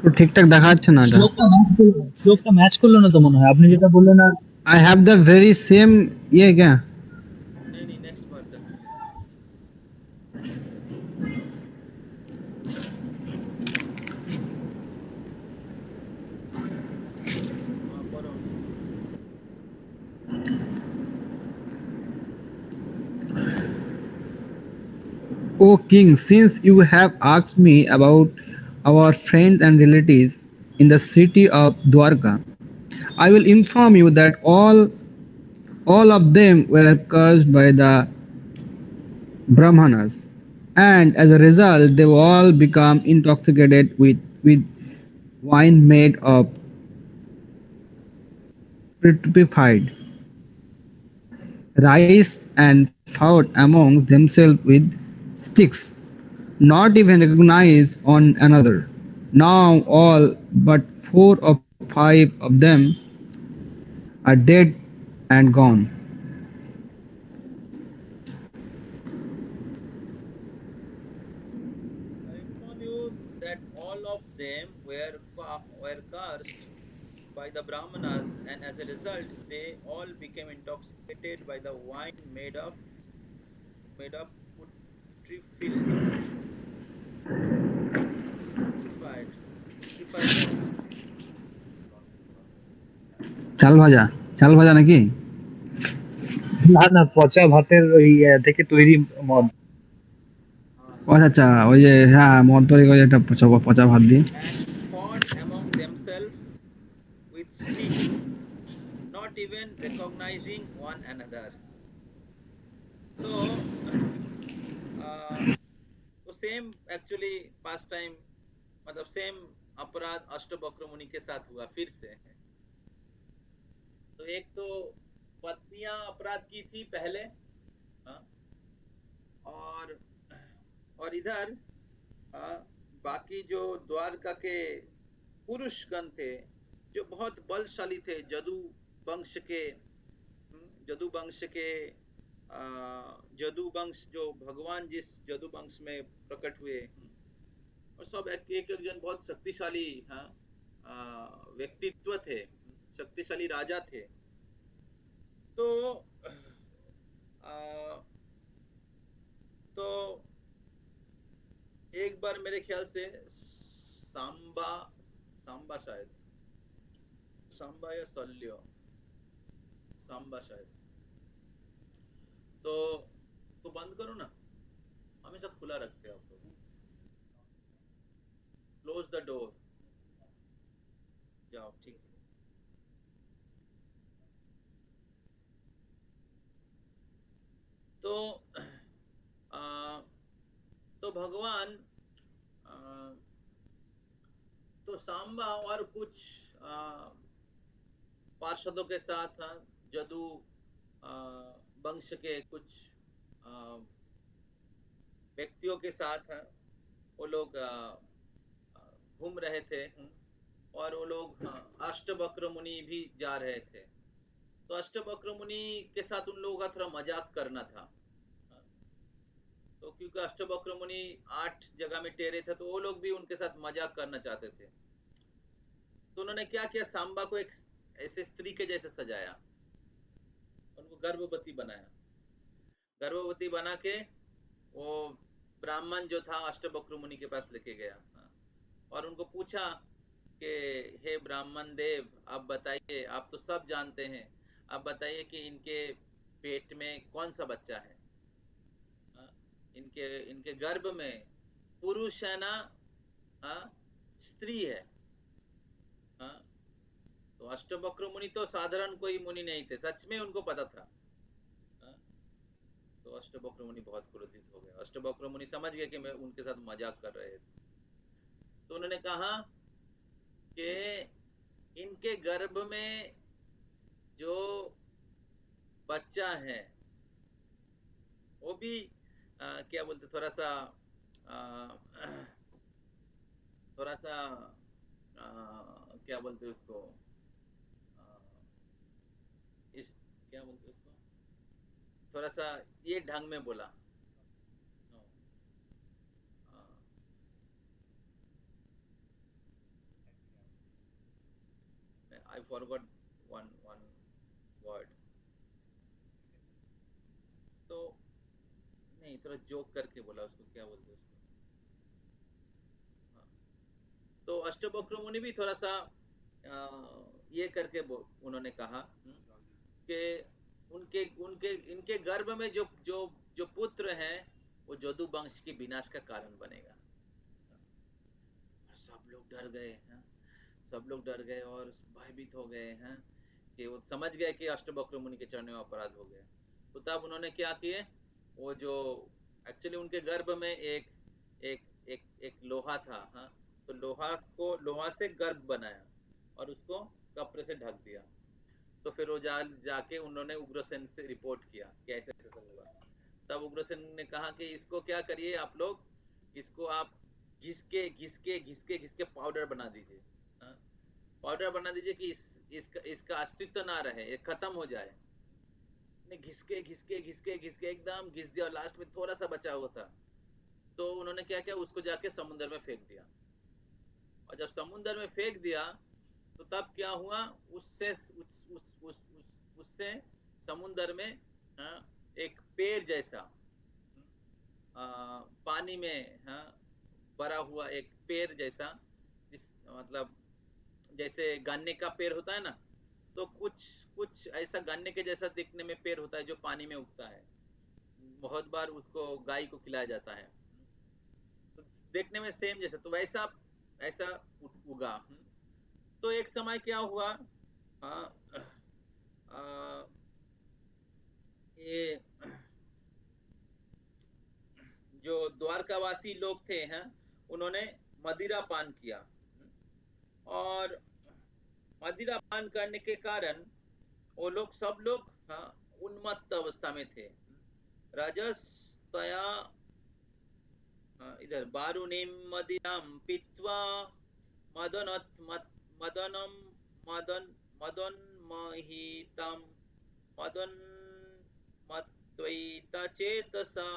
তো ঠিকঠাক দেখা যাচ্ছে না এটা। শ্লোকটা ম্যাচ করলো না তো মনে হয়, আপনি যেটা বললেন। আর I have the very same ये क्या? नहीं नहीं, नेक्स्ट वर्जन। हाँ पढ़ो। O king, since you have asked me about our friends and relatives in the city of Dwarka, I will inform you that all of them were cursed by the Brahmanas, and as a result they all become intoxicated with wine made of putrefied rice and fought amongst themselves with sticks, not even recognize one another. Now all but 4 or 5 of them are dead and gone. I inform you that all of them were cursed by the Brahmanas, and as a result, they all became intoxicated by the wine made of putrefied putrefied what? চাল ভাজা নাকি? না না, পচা ভাতের ওই থেকে তৈরি মদ। ও আচ্ছা, ওই যে হ্যাঁ মদ তৈরি করে একটা পচা ভাত দিয়ে। And fought among themselves with stick, not even recognizing one another. So तो सेम एक्चुअली पास्ट टाइम, मतलब सेम अपराध अष्टवक्र मुनि के साथ हुआ फिर से। तो एक तो पत्नियां अपराध की थी पहले, हाँ, और इधर बाकी जो द्वारका के पुरुषगण थे जो बहुत बलशाली थे, जदु वंश के जदु वंश जो भगवान जिस जदु वंश में प्रकट हुए, और सब एक एक जन बहुत शक्तिशाली, हाँ, व्यक्तित्व थे, शक्तिशाली राजा थे। तो तो एक बार मेरे ख्याल से सांबा सांबा शायद सांबा या शल्य, सांबा शायद, तो बंद करो ना, हमेशा खुला रखते हैं आप लोग। क्लोज द डोर, जाओ ठीक है। तो आ, तो भगवान आ, तो सांबा और कुछ पार्षदों के साथ जदू वंश के कुछ व्यक्तियों के साथ वो लोग घूम रहे थे, और वो लोग अष्टवक्र मुनि भी जा रहे थे। तो अष्टवक्र मुनि के साथ उन लोगों का थोड़ा मजाक करना था। तो क्योंकि अष्टवक्र मुनि 8 जगह में ठहरे थे, तो वो लोग भी उनके साथ मजाक करना चाहते थे। तो उन्होंने क्या किया, सांबा को एक ऐसे स्त्री के जैसे सजाया, उनको गर्भवती बनाया। गर्भवती बना के वो ब्राह्मण जो था अष्टवक्र मुनि के पास लेके गया, और उनको पूछा कि हे ब्राह्मण देव, आप बताइए, आप तो सब जानते हैं, आप बताइए कि इनके पेट में कौन सा बच्चा है, इनके इनके गर्भ में पुरुष है ना स्त्री है। तो अष्टवक्र मुनि तो साधारण कोई मुनि नहीं थे, सच में उनको पता था। तो अष्टवक्र मुनि बहुत क्रोधित हो गए। अष्टवक्र मुनि समझ गए कि मैं उनके साथ मजाक कर रहे थे। तो उन्होंने कहा कि इनके गर्भ में जो बच्चा है वो भी क्या बोलते, थोड़ा सा क्या बोलते उसको, इस क्या बोलते उसको, थोड़ा सा ये ढंग में बोला। I forgot one word. तो नहीं, थोड़ा जोक करके बोला उसको, क्या बोलते उसको। हाँ। तो अष्टवक्र मुनि भी थोड़ा सा ये करके उन्होंने कहा कि उनके उनके इनके गर्भ में जो जो जो पुत्र है वो जदु वंश के विनाश का कारण बनेगा। सब लोग डर गए हैं, सब लोग डर गए और भयभीत हो गए हैं कि वो समझ गए कि अष्टवक्र मुनि के चरणों में अपराध हो गए। तो तब उन्होंने क्या किए, वो जो एक्चुअली उनके गर्भ में एक एक एक एक लोहा था, तो लोहा से गर्भ बनाया और उसको कपड़े से ढक दिया। तो फिर वो जाके उन्होंने उग्रसेन से रिपोर्ट किया कि ऐसे ऐसे सब हुआ। तब उग्रसेन ने कहा कि इसको क्या करिए आप लोग, इसको आप घिसके घिसके घिसके घिसके पाउडर बना दीजिए, पाउडर बना दीजिए कि इसका अस्तित्व ना रहे, ये खत्म हो जाए। ने घिसके घिसके घिसके घिसके एकदम घिस दिया, और लास्ट में थोड़ा सा बचा हुआ था। तो उन्होंने क्या किया, उसको जाके समुद्र में फेंक दिया। और जब समुद्र में फेंक दिया तो तब क्या हुआ, उससे समुद्र में एक पेड़ जैसा पानी में भरा हुआ एक पेड़ जैसा, जिस मतलब जैसे गन्ने का पेड़ होता है ना, तो कुछ कुछ ऐसा गन्ने के जैसा दिखने में पेड़ होता है जो पानी में उगता है। बहुत बार उसको गाय को खिलाया जाता है, तो देखने में सेम जैसा, तो वैसा ऐसा उगा। तो एक समय क्या हुआ, ये जो द्वारकावासी लोग थे उन्होंने मदिरा पान किया, और मदिरा पान करने के कारण वो लोग सब लोग उन्मत्त अवस्था में थे। रजस्तया इधर बारुणीम मदिराम पीत्वा मदनत मदनम मदन मदन महितम मदन मत्वैत चेतसा,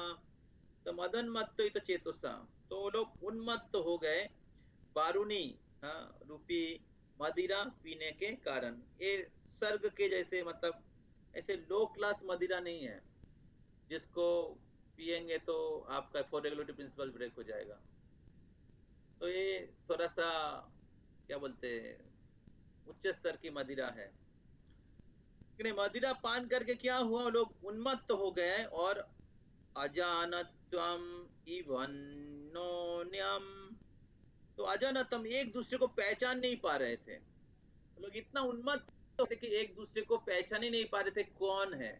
तो मदन मत्वैत चेतसा, तो वो लोग उन्मत्त हो गए बारुणी रूपी मदिरा पीने के कारण। ये स्वर्ग के जैसे, मतलब ऐसे लो क्लास मदिरा नहीं है जिसको पिएंगे तो आपका फॉर रेगुलेटरी प्रिंसिपल ब्रेक हो जाएगा। तो ये थोड़ा सा क्या बोलते हैं, उच्च स्तर की मदिरा है। मदिरा पान करके क्या हुआ, लोग उन्मत्त हो गए और अजानत्वम इवन्योन्यम, तो अजानतम एक दूसरे को पहचान नहीं पा रहे थे, लोग इतना उन्मत्त थे कि एक दूसरे को पहचान ही नहीं पा रहे थे कौन है।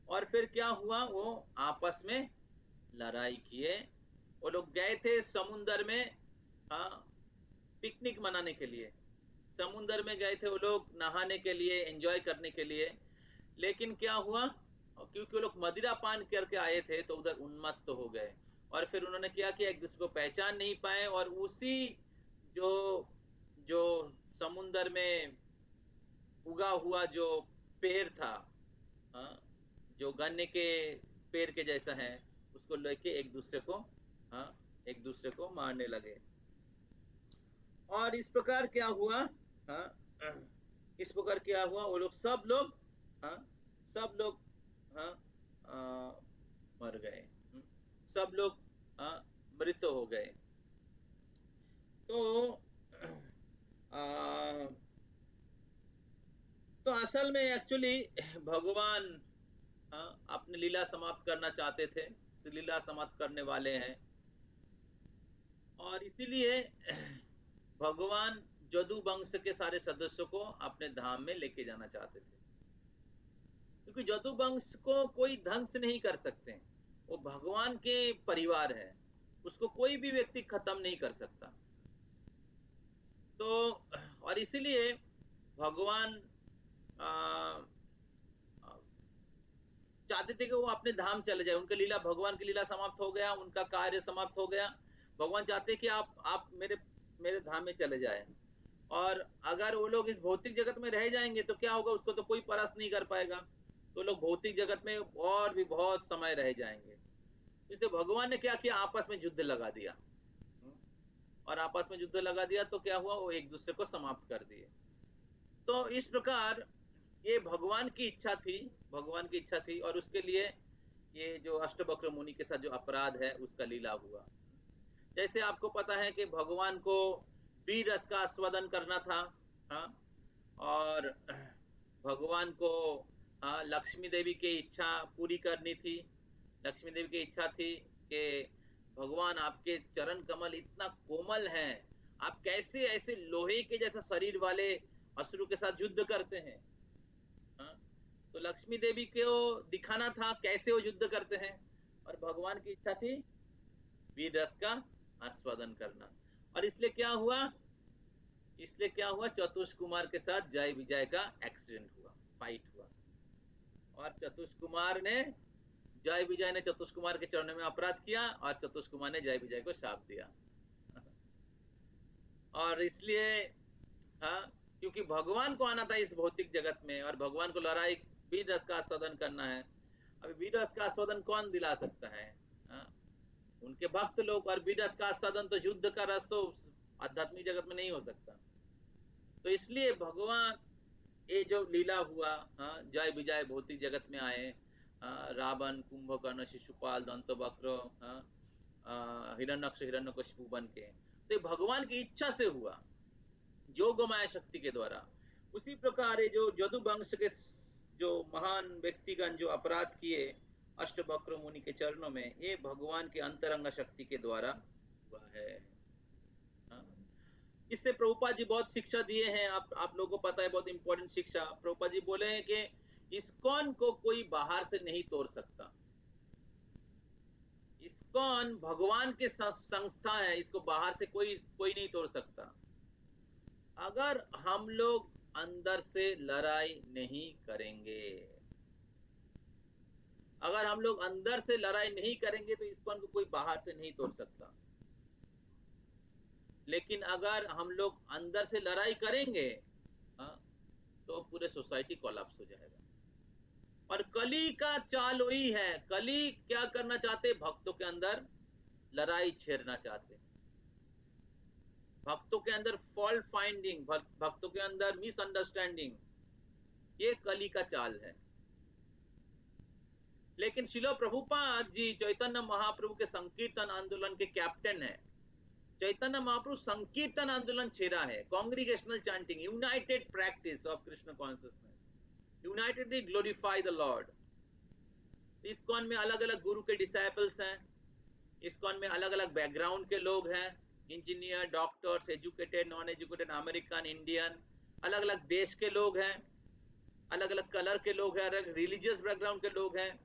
और फिर क्या हुआ, वो आपस में लड़ाई किए। वो लोग गए थे समुंदर में, हाँ, पिकनिक मनाने के लिए समुंदर में गए थे वो लोग, नहाने के लिए, एंजॉय करने के लिए। लेकिन क्या हुआ, क्योंकि वो लोग मदिरा पान करके आए थे तो उधर उन्मत्त हो गए। और फिर उन्होंने क्या किया, एक दूसरे को पहचान नहीं पाए, और उसी जो जो समुंदर में उगा हुआ जो पेड़ था, हाँ, जो गन्ने के पेड़ के जैसा है, उसको लेके एक दूसरे को, हाँ, एक दूसरे को मारने लगे। और इस प्रकार क्या हुआ, हाँ, इस प्रकार क्या हुआ, वो लोग सब लोग, हाँ, सब लोग, हाँ, मर गए, सब लोग, हाँ, मृत हो गए। तो आ, तो असल में एक्चुअली भगवान, हाँ, अपनी लीला समाप्त करना चाहते थे, लीला समाप्त करने वाले हैं। और इसीलिए भगवान जदु वंश के सारे सदस्यों को अपने धाम में लेके जाना चाहते थे, क्योंकि जदु वंश को कोई ढंग से नहीं कर सकते, वो भगवान के परिवार है, उसको कोई भी व्यक्ति खत्म नहीं कर सकता। तो और इसीलिए भगवान चाहते थे कि वो अपने धाम चले जाए, उनकी लीला, भगवान की लीला समाप्त हो गया, उनका कार्य समाप्त हो गया। भगवान चाहते कि आप मेरे धाम में चले जाए। और अगर वो लोग इस भौतिक जगत में रह जाएंगे तो क्या होगा, उसको तो कोई परस नहीं कर पाएगा, तो लोग भौतिक जगत में और भी बहुत समय रह जाएंगे। इसलिए भगवान ने क्या किया, आपस में युद्ध लगा दिया, और आपस में युद्ध लगा दिया तो क्या हुआ, वो एक दूसरे को समाप्त कर दिए। तो इस प्रकार ये भगवान की इच्छा थी, भगवान की इच्छा थी, और उसके लिए ये जो अष्टवक्र मुनि के साथ जो अपराध है उसका लीला हुआ। जैसे आपको पता है कि भगवान को वीर रस का आस्वादन करना था, हाँ, और भगवान को, हाँ, लक्ष्मी देवी की इच्छा पूरी करनी थी। लक्ष्मी देवी की इच्छा थी कि भगवान आपके चरण कमल इतना कोमल है, आप कैसे ऐसे लोहे के जैसा शरीर वाले असुरों के साथ युद्ध करते हैं, हाँ? तो लक्ष्मी देवी को दिखाना था कैसे वो युद्ध करते हैं, और भगवान की इच्छा थी वीर रस का आस्वादन करना। और इसलिए क्या हुआ, चतुष कुमार के साथ जय विजय का एक्सीडेंट हुआ, फाइट हुआ, और जय विजय ने चतुष कुमार के चरणों में अपराध किया, और चतुष कुमार ने जय विजय को शाप दिया। और इसलिए, हाँ, क्योंकि भगवान को आना था इस भौतिक जगत में, और भगवान को लड़ाई वीर रस का आस्वादन करना है। अभी वीर रस का आस्वादन कौन दिला सकता है, हाँ? उनके भक्त लोग। और वीर रस का आस्वादन तो युद्ध का रस तो आध्यात्मिक जगत में नहीं हो सकता। तो इसलिए भगवान, ये जो लीला हुआ, हाँ, जय विजय भौतिक जगत में आए, रावण, कुंभकर्ण, शिशुपाल, दंतवक्र, हिरण्यक्ष, हिरण्यकशिपु बन के, तो भगवान की इच्छा से हुआ, योगमाया शक्ति के द्वारा। उसी प्रकार ये जो जदु वंश के जो महान व्यक्तिगण जो अपराध किए अष्टवक्र मुनि के चरणों में, ये भगवान के अंतरंग शक्ति के द्वारा हुआ है। इससे प्रभुपाद जी बहुत शिक्षा दिए हैं, आप लोगों को पता है, बहुत इंपॉर्टेंट शिक्षा। प्रभुपाद जी बोले हैं कि इस्कॉन को कोई बाहर से नहीं तोड़ सकता, इस्कॉन भगवान के संस्था है, इसको बाहर से कोई नहीं तोड़ सकता। अगर हम लोग अंदर से लड़ाई नहीं करेंगे, अगर हम लोग अंदर से लड़ाई नहीं करेंगे तो इस्कॉन को कोई बाहर से नहीं तोड़ सकता। लेकिन अगर हम लोग अंदर से लड़ाई करेंगे, हाँ, तो पूरे सोसाइटी कोलैप्स हो जाएगा। और कली का चाल वही है, कली क्या करना चाहते, भक्तों के अंदर लड़ाई छेड़ना चाहते, भक्तों के अंदर फॉल्ट फाइंडिंग, भक्तों के अंदर मिसअंडरस्टैंडिंग, ये कली का चाल है। लेकिन शिलो प्रभुपाद जी चैतन्य महाप्रभु के संकीर्तन आंदोलन के कैप्टन है। चैतन्य महाप्रभु संकीर्तन आंदोलन छेड़ा है, congregational chanting, united practice of Krishna consciousness, unitedly glorify the lord. ISKCON में अलग अलग गुरु के डिसाइपल्स हैं, इस्कॉन में अलग अलग बैकग्राउंड के लोग हैं, engineer, doctors, educated, non educated, American, Indian, अलग अलग देश के लोग हैं, अलग अलग कलर के लोग हैं, अलग रिलीजियस बैकग्राउंड के लोग हैं।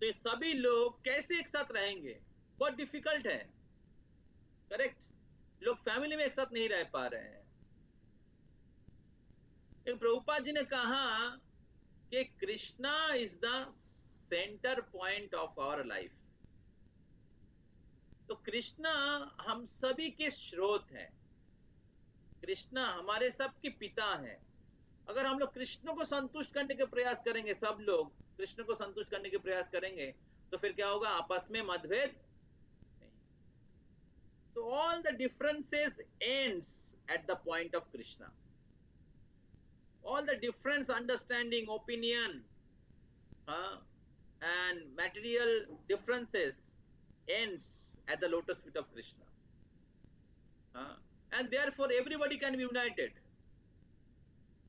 तो ये सभी लोग कैसे एक साथ रहेंगे? बहुत डिफिकल्ट है, करेक्ट। लोग फैमिली में एक साथ नहीं रह पा रहे हैं। लेकिन प्रभुपाद जी ने कहा कि Krishna is the centre point of our life. तो कृष्णा हम सभी के स्रोत हैं, कृष्णा हमारे सबके पिता हैं। अगर हम लोग कृष्ण को संतुष्ट करने के प्रयास करेंगे, सब लोग कृष्ण को संतुष्ट करने के प्रयास करेंगे, तो फिर क्या होगा? आपस में मतभेद नहीं। तो all the differences ends at the point of Krishna. All the difference, understanding, opinion, and material differences ends at the lotus feet of Krishna. And therefore everybody can be united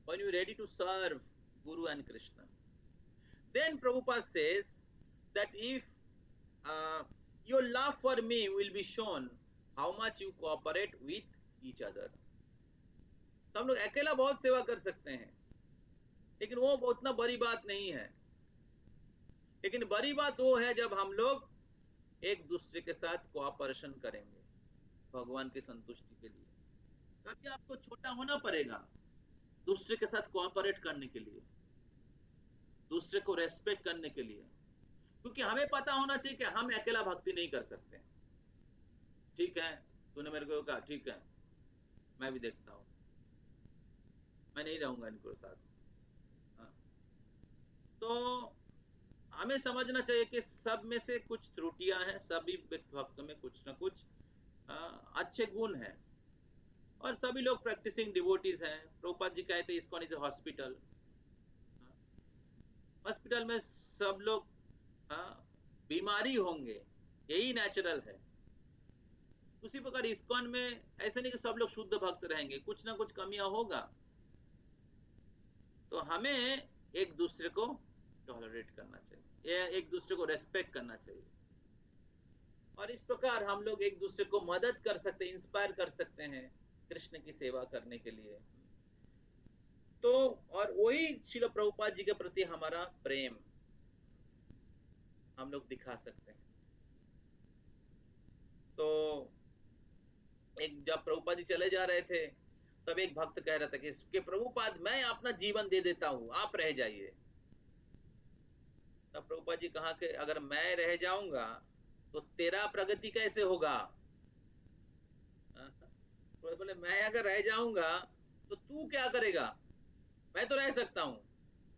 when you are ready to serve Guru and Krishna. Then Prabhupada says that if your love for me will be shown how much you cooperate with each other. तो हम लोग अकेला बहुत सेवा कर सकते हैं, लेकिन वो उतना बड़ी बात नहीं है। लेकिन बड़ी बात वो है जब हम लोग एक दूसरे के साथ कोऑपरेशन करेंगे भगवान की संतुष्टि के लिए। कभी आपको छोटा होना पड़ेगा दूसरे के साथ कोऑपरेट करने के लिए, दूसरे को रेस्पेक्ट करने के लिए, क्योंकि हमें पता होना चाहिए कि हम अकेला भक्ति नहीं कर सकते। ठीक है, तूने मेरे को कहा, ठीक है, मैं भी देखता हूं, मैं नहीं रहूंगा इनको साथ। तो हमें समझना चाहिए कि सब में से कुछ त्रुटियां हैं, सभी भक्तों में कुछ ना कुछ अच्छे गुण हैं, और सभी लोग प्रैक्टिसिंग डिवोटीज हैं। प्रभुपाद जी कहते हैं ISKCON is a hospital. Hospital में सब लोग बीमारी होंगे, यही नेचुरल है। उसी प्रकार इस्कॉन में ऐसे नहीं कि सब लोग शुद्ध भक्त रहेंगे, कुछ ना कुछ कमियां होगा। तो हमें एक दूसरे को टॉलरेट करना चाहिए, एक दूसरे को रेस्पेक्ट करना चाहिए, और इस प्रकार हम लोग एक दूसरे को मदद कर सकते हैं, इंस्पायर कर सकते हैं कृष्ण की सेवा करने के लिए। तो और वही श्रील प्रभुपाद जी के प्रति हमारा प्रेम हम लोग दिखा सकते हैं। तो एक जब प्रभुपाद जी चले जा रहे थे, तब एक भक्त कह रहा था कि प्रभुपाद मैं अपना जीवन दे देता हूं, आप रह जाइए। तब प्रभुपाद जी कहा कि अगर मैं रह जाऊंगा तो तेरा प्रगति कैसे होगा? बोले मैं अगर रह जाऊंगा तो तू क्या करेगा? मैं तो रह सकता हूं,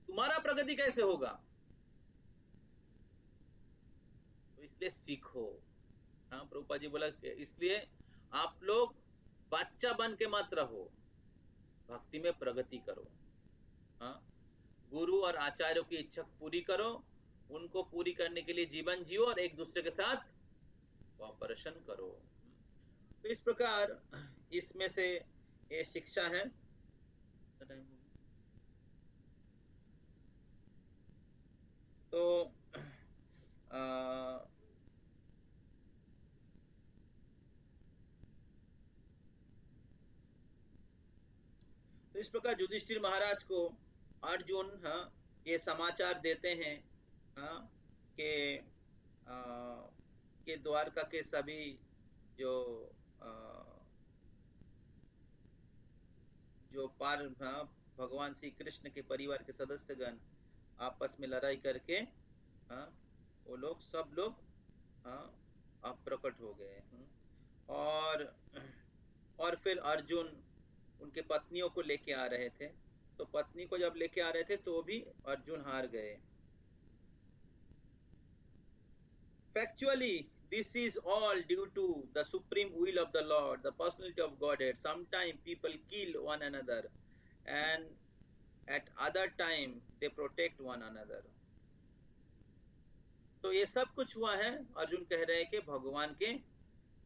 तुम्हारा प्रगति कैसे होगा? तो इसलिए सीखो। प्रभुपाद जी बोला इसलिए आप लोग बच्चा बन के मत रहो, भक्ति में प्रगति करो। गुरु और आचार्यों की इच्छा पूरी करो, उनको पूरी करने के लिए जीवन जियो, और एक दूसरे के साथ कोऑपरेशन करो। तो इस प्रकार इसमें से ये शिक्षा है। तो तो इस प्रकार युधिष्ठिर महाराज को अर्जुन ये समाचार देते हैं कि द्वारका के सभी जो भगवान श्री कृष्ण के परिवार के सदस्यगण आपस में लड़ाई करके वो लोग सब लोग अप्रकट हो गए। और फिर अर्जुन उनके पत्नियों को लेके आ रहे थे, तो पत्नी को जब लेके आ रहे थे तो भी अर्जुन हार गए। Factually, this is all due to the supreme will of the Lord, the personality of Godhead. Sometimes people kill one another, and at other time they protect one another. तो ये सब कुछ हुआ है, अर्जुन कह रहे हैं कि भगवान के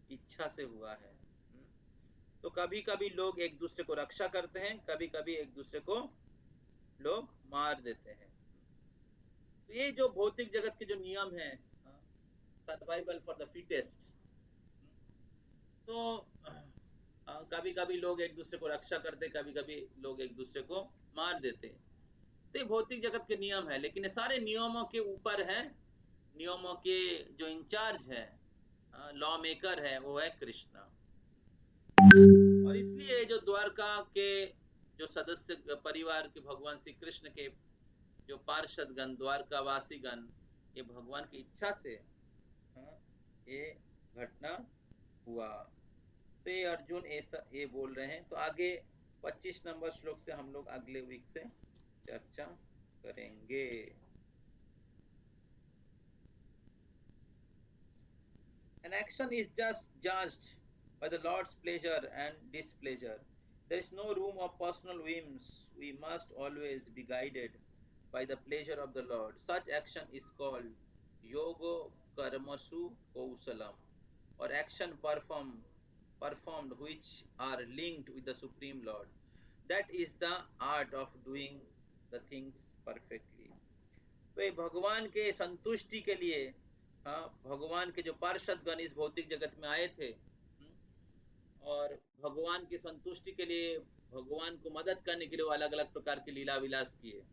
इच्छा से हुआ है। तो कभी कभी लोग एक दूसरे को रक्षा करते हैं, कभी कभी एक दूसरे को लोग मार देते हैं। तो ये जो भौतिक जगत के जो नियम हैं, सर्वाइवल फॉर द फिटेस्ट, तो कभी कभी लोग एक दूसरे को रक्षा करते, कभी कभी लोग एक दूसरे को मार देते। तो ये भौतिक जगत के नियम है, लेकिन ये सारे नियमों के ऊपर है, नियमों के जो इंचार्ज है, लॉ मेकर है, वो है कृष्ण। और इसलिए जो द्वारका के जो सदस्य परिवार के भगवान श्री कृष्ण के जो पार्षद गण, द्वारका वासी गण, ये भगवान की इच्छा से ये घटना हुआ। तो ये अर्जुन ऐसा ये बोल रहे हैं। तो आगे 25 नंबर श्लोक से हम लोग अगले वीक से चर्चा करेंगे। An action is just judged by the Lord's pleasure and displeasure. There is no room of personal whims. We must always be guided by the pleasure of the Lord. Such action is called yoga karmasu kausalam, or action performed which are linked with the Supreme Lord. That is the art of doing the things perfectly. तो ये भगवान के संतुष्टि के लिए, भगवान के जो पार्षद गण इस भौतिक जगत में आए थे, और भगवान की संतुष्टि के लिए, भगवान को मदद करने के लिए वो अलग अलग प्रकार के लीला विलास किए।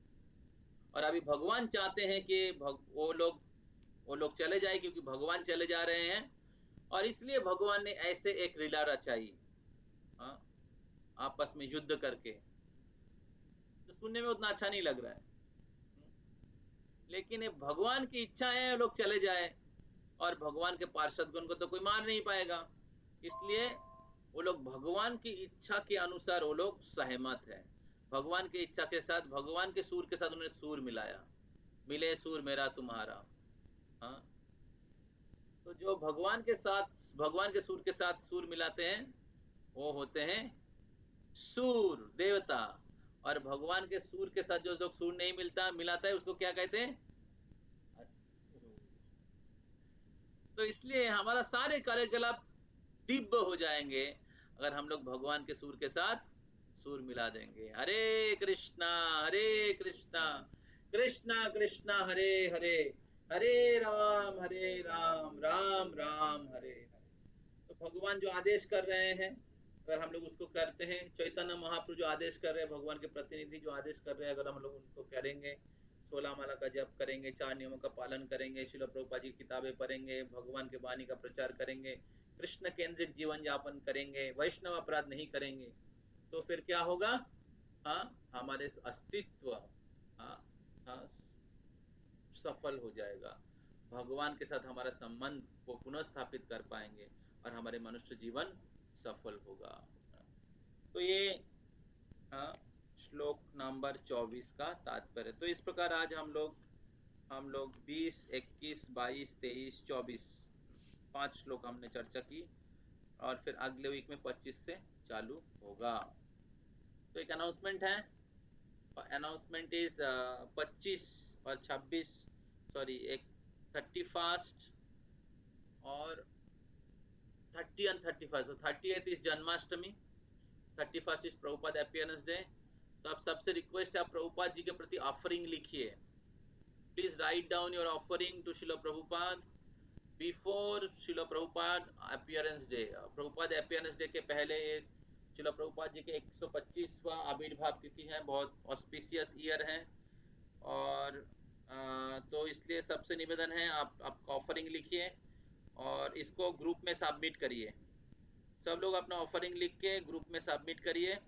और अभी भगवान चाहते हैं कि वो लोग चले जाए, क्योंकि भगवान चले जा रहे हैं, और इसलिए भगवान ने ऐसे एक लीला रचाई, आपस में युद्ध करके। तो सुनने में उतना अच्छा नहीं लग रहा है, लेकिन ये भगवान की इच्छा है लोग चले जाए, और भगवान के पार्षद गण को तो कोई मार नहीं पाएगा, इसलिए वो लोग भगवान की इच्छा के अनुसार वो लोग सहमत है। भगवान की इच्छा के साथ, भगवान के सूर के साथ उन्होंने सूर मिलाया, मिले सूर मेरा तुम्हारा। हाँ, तो जो भगवान के साथ, भगवान के सूर के साथ सूर मिलाते हैं, वो होते हैं सूर देवता। और भगवान के सूर के साथ जो लोग सूर नहीं मिलाता है, उसको क्या कहते हैं? तो इसलिए हमारा सारे कार्यकलाप दिव्य हो जाएंगे अगर हम लोग भगवान के सूर के साथ सूर मिला देंगे। हरे कृष्णा कृष्णा कृष्णा हरे हरे, हरे राम राम राम हरे हरे। तो भगवान जो आदेश कर रहे हैं, अगर हम लोग उसको करते हैं, चैतन्य महाप्रभु जो आदेश कर रहे हैं, भगवान के प्रतिनिधि जो आदेश कर रहे हैं, अगर हम लोग उनको करेंगे, 16 माला का जप करेंगे, 4 नियमों का पालन करेंगे, श्रील प्रभुपाद जी की किताबें पढ़ेंगे, भगवान के वाणी का प्रचार करेंगे, कृष्ण केंद्रित जीवन यापन करेंगे, वैष्णव अपराध नहीं करेंगे, तो फिर क्या होगा? हमारे अस्तित्व सफल हो जाएगा। भगवान के साथ हमारा संबंध को पुनः स्थापित कर पाएंगे, और हमारे मनुष्य जीवन सफल होगा। तो ये श्लोक नंबर 24 का तात्पर्य। तो इस प्रकार आज हम लोग 20, 21, 22, 23, 24 5 श्लोक हमने चर्चा की, और फिर अगले वीक में 25 से चालू होगा। तो एक अनाउंसमेंट है, अनाउंसमेंट इज 25 और 26, सॉरी, एक 31 और 30 and 31। so 30th is Janmashtami, 31 is Prabhupada appearance day. तो आप सबसे रिक्वेस्ट है, आप प्रभुपाद जी के प्रति ऑफरिंग लिखिए। Please write down your offering to Srila Prabhupada before Srila Prabhupada appearance day. Prabhupada appearance day के पहले श्रील प्रभुपाद जी के 125वां आविर्भाव तिथि है, बहुत ऑस्पिशियस ईयर है, और तो इसलिए सबसे निवेदन है, आप ऑफरिंग लिखिए और इसको ग्रुप में सबमिट करिए। सब लोग अपना ऑफरिंग लिख के ग्रुप में सबमिट करिए।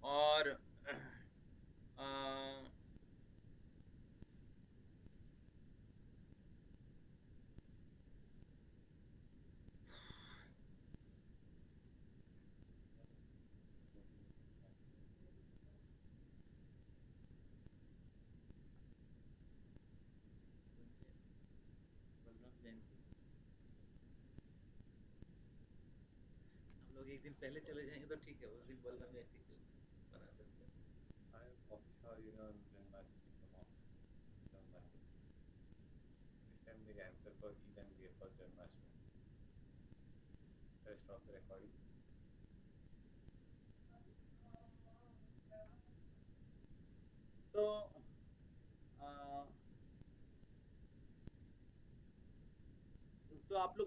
और हम लोग एक दिन पहले चले जाएंगे तो ठीक है, उस दिन बलराम जयंती बना सकते हैं। This time the answer for Eid and we for Janmashtami. Shall I stop the recording? तो आप लोग